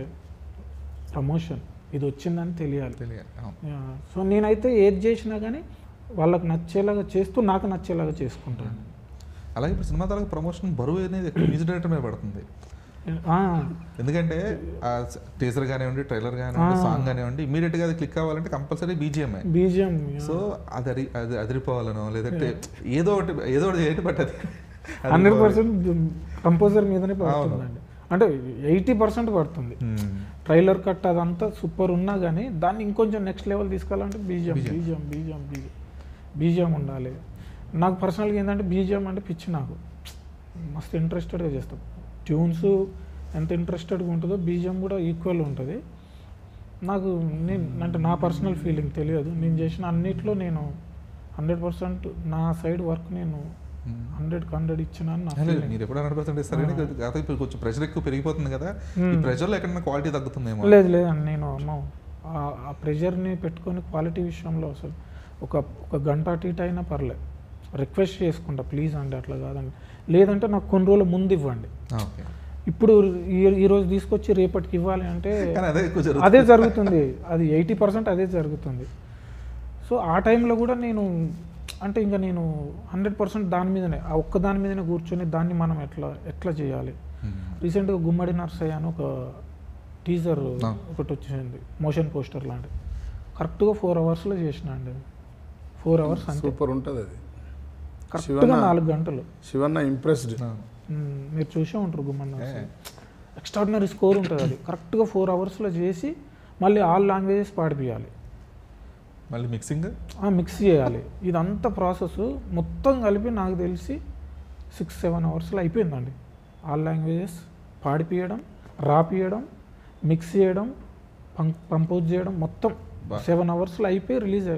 ప్రమోషన్ ఇది వచ్చిందని తెలియాలి. సో నేనైతే ఏది చేసినా కానీ వాళ్ళకి నచ్చేలాగా చేస్తూ నాకు నచ్చేలాగా చేసుకుంటాను. అలాగే ఇప్పుడు సినిమా తరగతి ప్రమోషన్ బరువు అనేది ఎక్కువ మ్యూజిక్ డైరెక్టర్ మీద పడుతుంది. ఎందుకంటే టీజర్ కానివ్వండి, ట్రైలర్ కానివ్వండి, సాంగ్ కానివ్వండి, ఇమీడియట్గా అది క్లిక్ అవ్వాలంటే కంపల్సరీ బీజిఎం. సో అది అదిరిపోవాలనో లేదంటే ఏదో ఒకటి చేయటి, బట్ అది 100% కంపోజర్ మీదనే పడుతుందండి. అంటే 80% పడుతుంది. ట్రైలర్ కట్ అదంతా సూపర్ ఉన్నా కానీ దాన్ని ఇంకొంచెం నెక్స్ట్ లెవెల్ తీసుకెళ్ళాలంటే బీజిఎం ఉండాలి. నాకు పర్సనల్గా ఏంటంటే బీజిఎం అంటే పిచ్చి, నాకు మస్తు ఇంట్రెస్టెడ్గా చేస్తాం. ట్యూన్స్ ఎంత ఇంట్రెస్టెడ్గా ఉంటుందో బీజిఎం కూడా ఈక్వల్ ఉంటుంది. నాకు అంటే నా పర్సనల్ ఫీలింగ్ తెలియదు. నేను చేసిన అన్నిట్లో నేను 100% నా సైడ్ వర్క్ నేను 100కి 100 ఇచ్చినాను. మీరు ఎప్పుడు 100% ఇస్తారని ఇప్పుడు కొంచెం ప్రెషర్ ఎక్కువ పెరిగిపోతుంది కదా, ఈ ప్రెషర్లో ఎక్కడైనా క్వాలిటీ తగ్గుతుందేమో? లేదండి, నేను ఆ ప్రెషర్ని పెట్టుకొని క్వాలిటీ విషయంలో అసలు ఒక గంట అటు ఇటు అయినా పర్లేదు, రిక్వెస్ట్ చేసుకుంటా ప్లీజ్ అండి, అట్లా కాదండి. లేదంటే నాకు కొన్ని రోజులు ముందు ఇవ్వండి. ఇప్పుడు ఈరోజు తీసుకొచ్చి రేపటికి ఇవ్వాలి అంటే అదే జరుగుతుంది. అది 80% అదే జరుగుతుంది. సో ఆ టైంలో కూడా నేను అంటే ఇంకా నేను 100% దాని మీదనే ఆ ఒక్క దాని మీదనే కూర్చొని దాన్ని మనం ఎట్లా చేయాలి. రీసెంట్గా గుమ్మడి నర్సయ్య అని ఒక టీజర్ ఒకటి వచ్చింది, మోషన్ పోస్టర్ లాంటి, కరెక్ట్గా 4 అవర్స్లో చేసిన అండి. 4 అవర్స్ అంటే సూపర్ ఉంటుంది అది, కరెక్ట్గా 4 గంటలు. శివన్న ఇంప్రెస్డ్. మీరు చూసే ఉంటారు గుమ్మడి నర్సయ్య, ఎక్స్ట్రాడినరీ స్కోర్ ఉంటుంది అది. కరెక్ట్గా 4 అవర్స్లో చేసి మళ్ళీ ఆల్ లాంగ్వేజెస్ పాడిపియాలి, మళ్ళీ మిక్స్ చేయాలి. ఇదంతా ప్రాసెస్ మొత్తం కలిపి నాకు తెలిసి 6-7 అవర్స్లో అయిపోయిందండి. ఆల్ లాంగ్వేజెస్ పాడిపియడం, రాపియడం, మిక్స్ చేయడం, కంపోజ్ చేయడం, మొత్తం 7 అవర్స్లో అయిపోయి రిలీజ్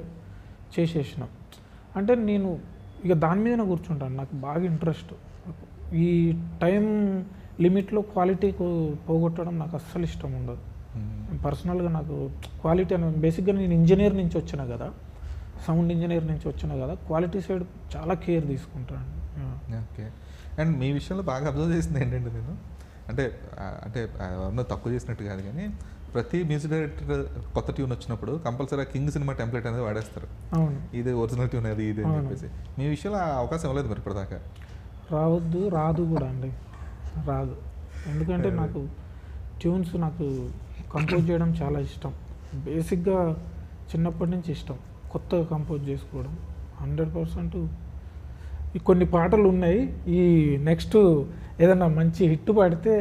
చేసేసినాం. అంటే నేను ఇక దాని మీదనే కూర్చుంటాను, నాకు బాగా ఇంట్రెస్ట్. ఈ టైం లిమిట్లో క్వాలిటీ పోగొట్టడం నాకు అస్సలు ఇష్టం ఉండదు. పర్సనల్గా నాకు క్వాలిటీ అని బేసిక్గా నేను ఇంజనీర్ నుంచి వచ్చిన కదా, సౌండ్ ఇంజనీర్ నుంచి వచ్చిన కదా, క్వాలిటీ సైడ్ చాలా కేర్ తీసుకుంటాను. ఓకే. అండ్ మీ విషయంలో బాగా అబ్జర్వ్ చేసింది ఏంటంటే నేను అంటే ఎవరన్నా తక్కువ చేసినట్టు కాదు కానీ ప్రతి మ్యూజిక్ డైరెక్టర్ కొత్త ట్యూన్ వచ్చినప్పుడు కంపల్సరీ కింగ్ సినిమా టెంప్లెట్ అనేది వాడేస్తారు. అవును, ఇది ఒరిజినల్ ట్యూన్ అది ఇది అని చెప్పేసి. మీ విషయంలో ఆ అవకాశం ఇవ్వలేదు మరి ఇప్పటిదాకా? రాదు కూడా అండి, రాదు. ఎందుకంటే నాకు ట్యూన్స్ నాకు కంపోజ్ చేయడం చాలా ఇష్టం. బేసిక్గా చిన్నప్పటి నుంచి ఇష్టం కొత్తగా కంపోజ్ చేసుకోవడం. 100% ఈ కొన్ని పాటలు ఉన్నాయి, ఈ నెక్స్ట్ ఏదన్నా మంచి హిట్ పాడితే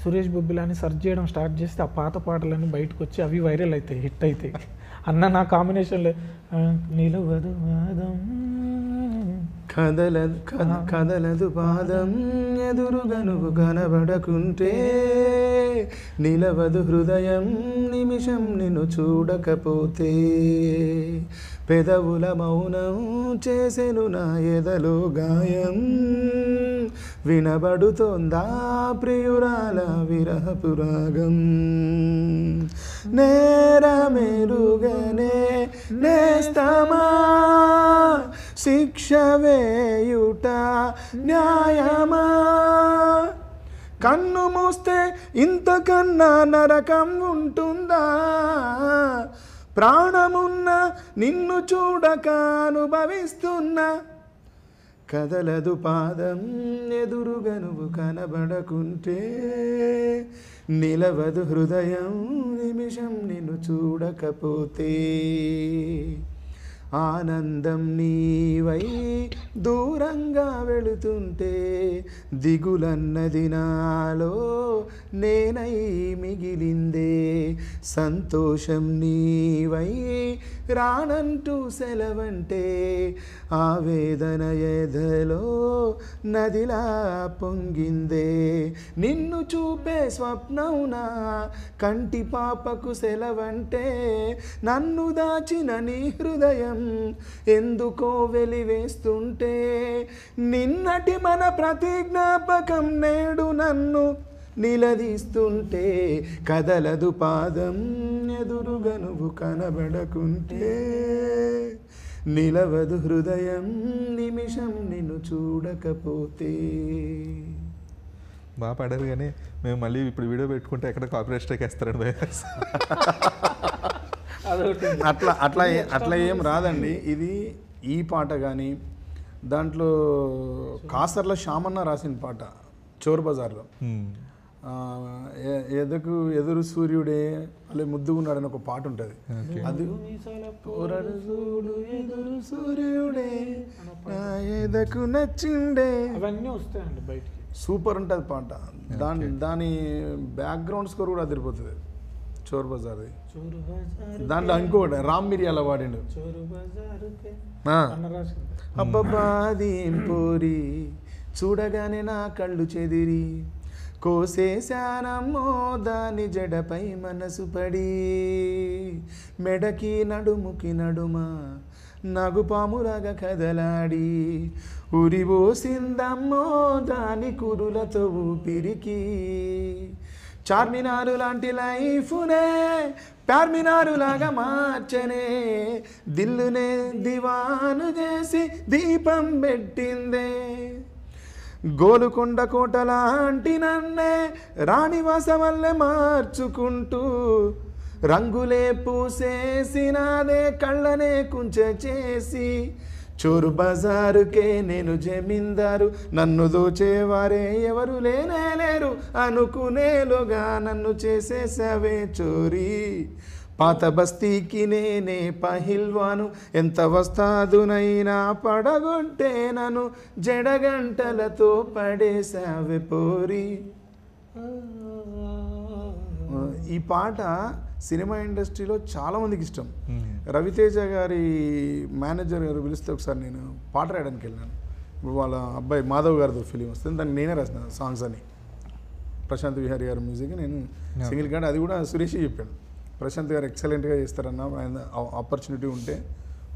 సురేష్ బొబ్బిలాని సెర్చ్ చేయడం స్టార్ట్ చేస్తే ఆ పాత పాటలన్నీ బయటకు వచ్చి అవి వైరల్ అవుతాయి, హిట్ అవుతాయి. అన్న నా కాంబినేషన్లో నిలవదు వాదం కదలదు పాదం ఎదురుగా నువ్వు కనబడకుంటే, నిలవదు హృదయం నిమిషం నిన్ను చూడకపోతే, పెదవుల మౌనం చేసెను నా ఎదలో గాయం, వినబడుతోందా ప్రియురాల విరహపు రాగం, నేరమెరుగనే నేస్తమా శిక్ష వేయుట న్యాయమా, కన్ను మూస్తే ఇంతకన్నా నరకం ఉంటుందా, ప్రాణమున్న నిన్ను చూడక అనుభవిస్తున్నా, కదలదు పాదం ఎదురుగా నువ్వు కనబడకుంటే, నిలవదు హృదయం నిమిషం నిన్ను చూడకపోతే, ఆనందం నీవై దూరంగా వెళుతుంటే, దిగులన్నది నాలో నేనై మిగిలిందే, సంతోషం నీవై రానంటూ సెలవంటే, ఆవేదన ఎదలో నదిలా పొంగిందే, నిన్ను చూపే స్వప్నం నా కంటి పాపకు సెలవంటే, నన్ను దాచిన నీ హృదయం ఎందుకో వెలివేస్తుంటే, నిన్నటి మన ప్రతి జ్ఞాపకం నేడు నన్ను నిలదీస్తుంటే, కదలదు పాదం ఎదురుగా నువ్వు కనబడకుంటే, నిలవదు హృదయం నిమిషం నిన్ను చూడకపోతే. బాగా పాడారు కానీ మేము మళ్ళీ ఇప్పుడు వీడియో పెట్టుకుంటే ఎక్కడ కాపీరైట్ స్ట్రైక్ వేస్తారండి. అట్లా ఏం రాదండి. ఇది ఈ పాట కానీ దాంట్లో కాసర్ల శ్యామన్న రాసిన పాట చోర్ బజార్లో, ఎదురు సూర్యుడే అలా ముద్దుగున్నాడని ఒక పాట ఉంటుంది. అది ఎదురు సూర్యుడే ఎదకు నచ్చిండే, అవన్నీ వస్తాయండి బయటికి. సూపర్ ఉంటుంది పాట. దాని బ్యాక్గ్రౌండ్ స్కోర్ కూడా అదిరిపోతుంది చోర్ బజార్ది. దాంట్లో ఇంకోటి రామ్ మిరియాల వాడిండు, అబ్బబాదీం పోరి చూడగానే నా కళ్ళు చెదిరి, కోసేశానమ్మో దాని జడపై మనసు పడి, మెడకి నడుముకి నడుమ నగుపాములాగా కదలాడి, ఉరిబోసిందమ్మో దాని కురులతో ఊపిరికి, చార్మినారు లాంటి లైఫ్నే ప్యార్మినారు లాగా మార్చనే, దిల్లునే దివాను చేసి దీపం పెట్టిందే, గోలుకొండ కోట లాంటి నన్నే రాణివాస వల్లే మార్చుకుంటూ, రంగులే పూసేసినాదే కళ్ళనే కుంచె చేసి చోరు బజారుకే నేను జమీందారు నన్ను దోచేవారే ఎవరు లేరు అనుకునేలుగా నన్ను చేసేసావే చోరీ పాత బస్తీకి నేనే పహిల్వాను ఎంత వస్తాదునైనా పడగొంటే నన్ను జడగంటలతో పడేసావే పోరి. ఈ పాట సినిమా ఇండస్ట్రీలో చాలామందికి ఇష్టం. రవితేజ గారి మేనేజర్ గారు పిలిస్తే ఒకసారి నేను పాట రాయడానికి వెళ్ళాను. ఇప్పుడు వాళ్ళ అబ్బాయి మాధవ్ గారితో ఫిలిం వస్తుంది, దానికి నేనే రాసిన సాంగ్స్ అని. ప్రశాంత్ విహారీ గారి మ్యూజిక్ నేను సింగిల్ కార్డ్, అది కూడా సురేష్ చెప్పాడు. ప్రశాంత్ గారు ఎక్సలెంట్గా చేస్తారన్న, ఆయన ఆపర్చునిటీ ఉంటే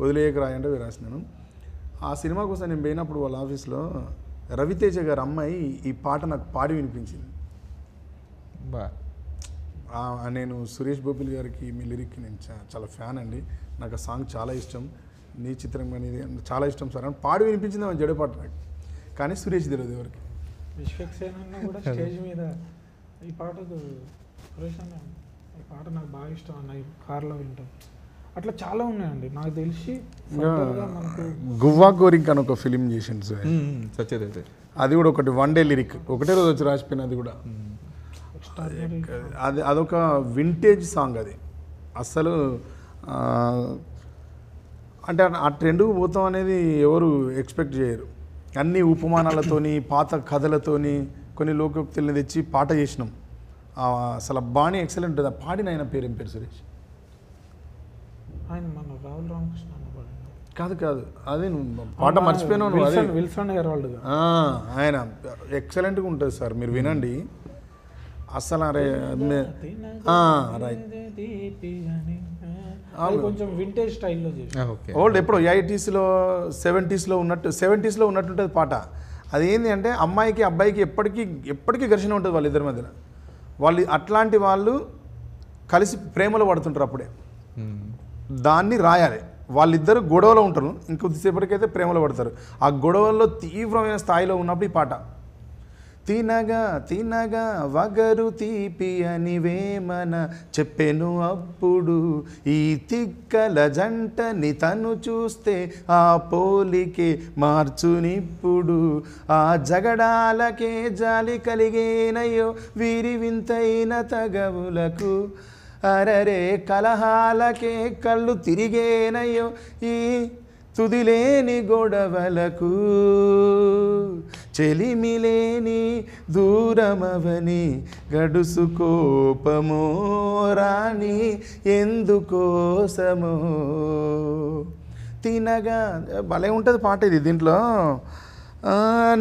వదిలేయక రాయంటే రాసినాను. ఆ సినిమా కోసం నేను పోయినప్పుడు వాళ్ళ ఆఫీస్లో రవితేజ గారి అమ్మాయి ఈ పాట నాకు పాడి వినిపించింది. నేను సురేష్ బొబ్బిలి గారికి మీ లిరిక్ నేను చాలా ఫ్యాన్ అండి, నాకు ఆ సాంగ్ చాలా ఇష్టం, నీ చిత్రం కానీ చాలా ఇష్టం సార్ అని పాడి వినిపించింది ఆమె జడపాట నాకు. కానీ సురేష్ తెలియదు ఎవరికి. విశ్వక్సేన్ అన్న కూడా స్టేజ్ మీద ఈ పాటకు సురేష్ అన్న ఈ పాట నాకు బాగా ఇష్టం అన్న, ఈ కార్లో వింటాం. అట్లా చాలా ఉన్నాయండి నాకు తెలిసి. గువ్వా గోరింక్ అని ఒక ఫిలిం చేసిండు సార్, సత్యదైతే అది కూడా ఒకటి వన్ డే లిరిక్, ఒకటే రోజు వచ్చి రాసిపోయిన. అది కూడా అదొక వింటేజ్ సాంగ్. అది అస్సలు అంటే ఆ ట్రెండ్కు పోతాం అనేది ఎవరు ఎక్స్పెక్ట్ చేయరు. అన్ని ఉపమానాలతోని పాత కథలతోని కొన్ని లోకోక్తుల్ని తెచ్చి పాట చేసినాం. అసలు బాణి ఎక్సలెంట్ ఉంటుంది. పాడిన ఆయన పేరు ఏం పేరు సురేష్? ఆయన మన రాహుల్ రామకృష్ణ కాదు అదే నువ్వు పాట మర్చిపోయినావు. విల్సన్ హెరాల్డ్ ఆయన ఎక్సలెంట్గా ఉంటుంది సార్, మీరు వినండి. అసలు అరే రైట్ కొంచెం వింటేజ్ స్టైల్లో ఓల్డ్ ఎప్పుడో 80s లో 70s లో ఉన్నట్టుంటుంది పాట. అది ఏంటి అంటే అమ్మాయికి అబ్బాయికి ఎప్పటికీ ఘర్షణ ఉంటుంది వాళ్ళిద్దరి మధ్యన. వాళ్ళు అట్లాంటి వాళ్ళు కలిసి ప్రేమలో పడుతుంటారు అప్పుడే. దాన్ని రాయాలి. వాళ్ళిద్దరు గొడవలో ఉంటారు, ఇంకొద్దిసేపటికైతే ప్రేమలో పడతారు. ఆ గొడవల్లో తీవ్రమైన స్థాయిలో ఉన్నప్పుడు ఈ పాట. తినగా తినగా వగరు తీపి అని వేమన చెప్పెను అప్పుడు, ఈ తిక్కల జంటని తను చూస్తే ఆ పోలికే మార్చునిప్పుడు, ఆ జగడాలకే జాలి కలిగేనయ్యో వీరి వింతైన తగవులకు, అరరే కలహాలకే కళ్ళు తిరిగేనయ్యో ఈ తుదిలేని గొడవలకు, చెలిమిలేని దూరమవని గడుసు కోపమో రాణి ఎందుకోసమో. తినగా భలే ఉంటుంది పాట ఇది. దీంట్లో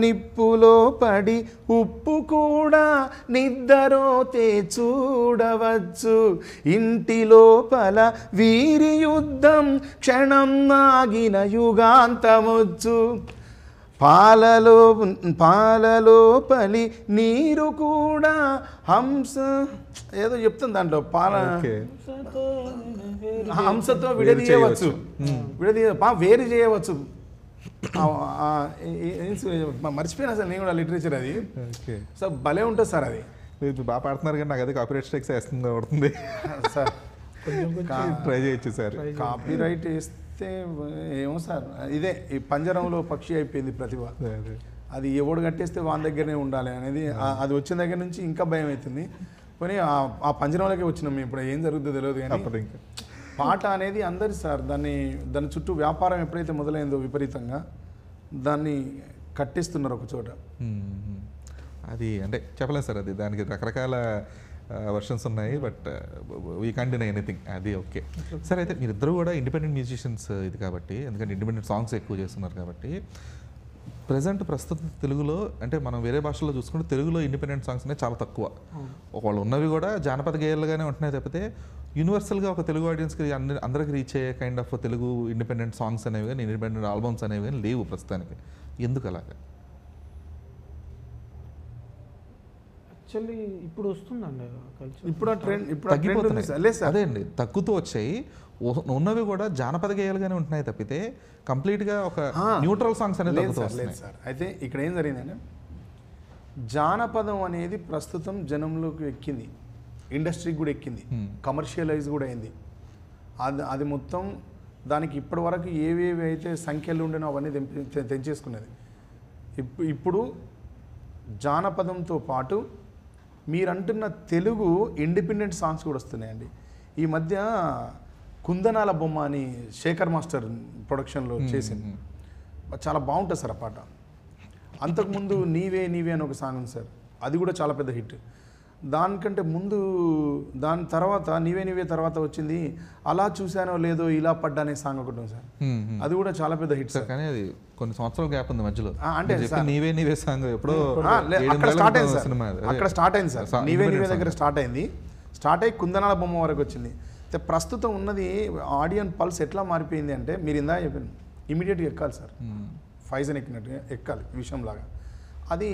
నిప్పులో పడి ఉప్పు కూడా నిద్దరోతే చూడవచ్చు, ఇంటి లోపల వీరి యుద్ధం క్షణం ఆగిన యుగాంతమొచ్చు, పాలలో పలి నీరు కూడా హంస ఏదో చెప్తుంది దాంట్లో, హంసతో విడదీయవచ్చు, వేరు చేయవచ్చు. మర్చిపోయినా సార్ నేను కూడా లిటరేచర్ అది. సో భలే ఉంటుంది సార్ అది. మీరు బాగా పాడుతున్నారు కానీ నాకు అది కాపీరైట్ స్ట్రైక్స్ వేస్తుంది పడుతుంది సార్. ట్రై చేయొచ్చు సార్. కాపీరైట్ వేస్తే ఏమో సార్, ఇదే ఈ పంజరంలో పక్షి అయిపోయింది ప్రతిభ. అది ఎవడు కట్టేస్తే వాని దగ్గరనే ఉండాలి అనేది, అది వచ్చిన దగ్గర నుంచి ఇంకా భయం అవుతుంది. కానీ ఆ పంజరంలోకి వచ్చినాం మేము. ఇప్పుడు ఏం జరుగుతుందో తెలియదు కానీ ఇంకా పాట అనేది అందరి సార్, దాని చుట్టూ వ్యాపారం ఎప్పుడైతే మొదలైందో విపరీతంగా దాన్ని కట్టిస్తున్నారు ఒక చోట. అది అంటే చెప్పలేదు సార్, అది దానికి రకరకాల వర్షన్స్ ఉన్నాయి, but we can't deny anything. అది ఓకే సార్. అయితే మీరిద్దరూ కూడా ఇండిపెండెంట్ మ్యూజిషియన్స్ ఇది కాబట్టి, ఎందుకంటే ఇండిపెండెంట్ సాంగ్స్ ఎక్కువ చేస్తున్నారు కాబట్టి, ప్రస్తుత తెలుగులో అంటే మనం వేరే భాషల్లో చూసుకుంటే తెలుగులో ఇండిపెండెంట్ సాంగ్స్ అనేవి చాలా తక్కువ. వాళ్ళు ఉన్నవి కూడా జానపద గేయాలుగానే ఉంటున్నాయి తప్పితే యూనివర్సల్గా ఒక తెలుగు ఆడియన్స్కి అందరికి రీచ్ అయ్యే kind of Telugu independent songs అనేవి కానీ ఇండిపెండెంట్ ఆల్బమ్స్ అనేవి కానీ లేవు ప్రస్తుతానికి. ఎందుకు అలాగా? యాక్చువల్లీ ఇప్పుడు వస్తుందండి ఇప్పుడు అదే అండి, తగ్గుతూ వచ్చాయి. ఉన్నవి కూడా జానపద గేయాలుగానే ఉంటున్నాయి తప్పితే కంప్లీట్గా ఒక న్యూట్రల్ సాంగ్స్ అనేది లేదు సార్. అయితే ఇక్కడ ఏం జరిగిందంటే జానపదం అనేది ప్రస్తుతం జనంలోకి ఎక్కింది. ఇండస్ట్రీకి కూడా ఎక్కింది, కమర్షియలైజ్ కూడా అయింది. అది మొత్తం దానికి ఇప్పటి వరకు ఏవేవి అయితే సంఖ్యలు ఉండేనో అవన్నీ తెంచేసుకునేది. ఇప్పుడు జానపదంతో పాటు మీరంటున్న తెలుగు ఇండిపెండెంట్ సాంగ్స్ కూడా వస్తున్నాయండి. ఈ మధ్య కుందనాల బొమ్మ అని శేఖర్ మాస్టర్ ప్రొడక్షన్లో చేసింది, చాలా బాగుంటుంది సార్ ఆ పాట. అంతకుముందు నీవే నీవే అని ఒక సాంగ్ ఉంది సార్, అది కూడా చాలా పెద్ద హిట్. దానికంటే ముందు దాని తర్వాత నీవే నీవే తర్వాత వచ్చింది అలా చూశానో లేదో ఇలా పడ్డా అనే సాంగ్ ఒకటి ఉంది సార్, అది కూడా చాలా పెద్ద హిట్ సార్. కానీ అది కొన్ని సంవత్సరాల గ్యాప్ ఉంది మధ్యలో. అంటే నీవే నీవే సాంగ్ ఎప్పుడో అక్కడ స్టార్ట్ అయింది సార్, అక్కడ స్టార్ట్ అయింది సార్, నీవే నీవే దగ్గర స్టార్ట్ అయింది, స్టార్ట్ అయ్యి కుందనాల బొమ్మ వరకు వచ్చింది. ప్రస్తుతం ఉన్నది ఆడియన్ పల్స్ ఎట్లా మారిపోయింది అంటే, మీరు ఇందా చెప్పాను ఇమీడియట్గా ఎక్కాలి సార్, ఫైజన్ ఎక్కినట్టుగా ఎక్కాలి విషయంలాగా. అది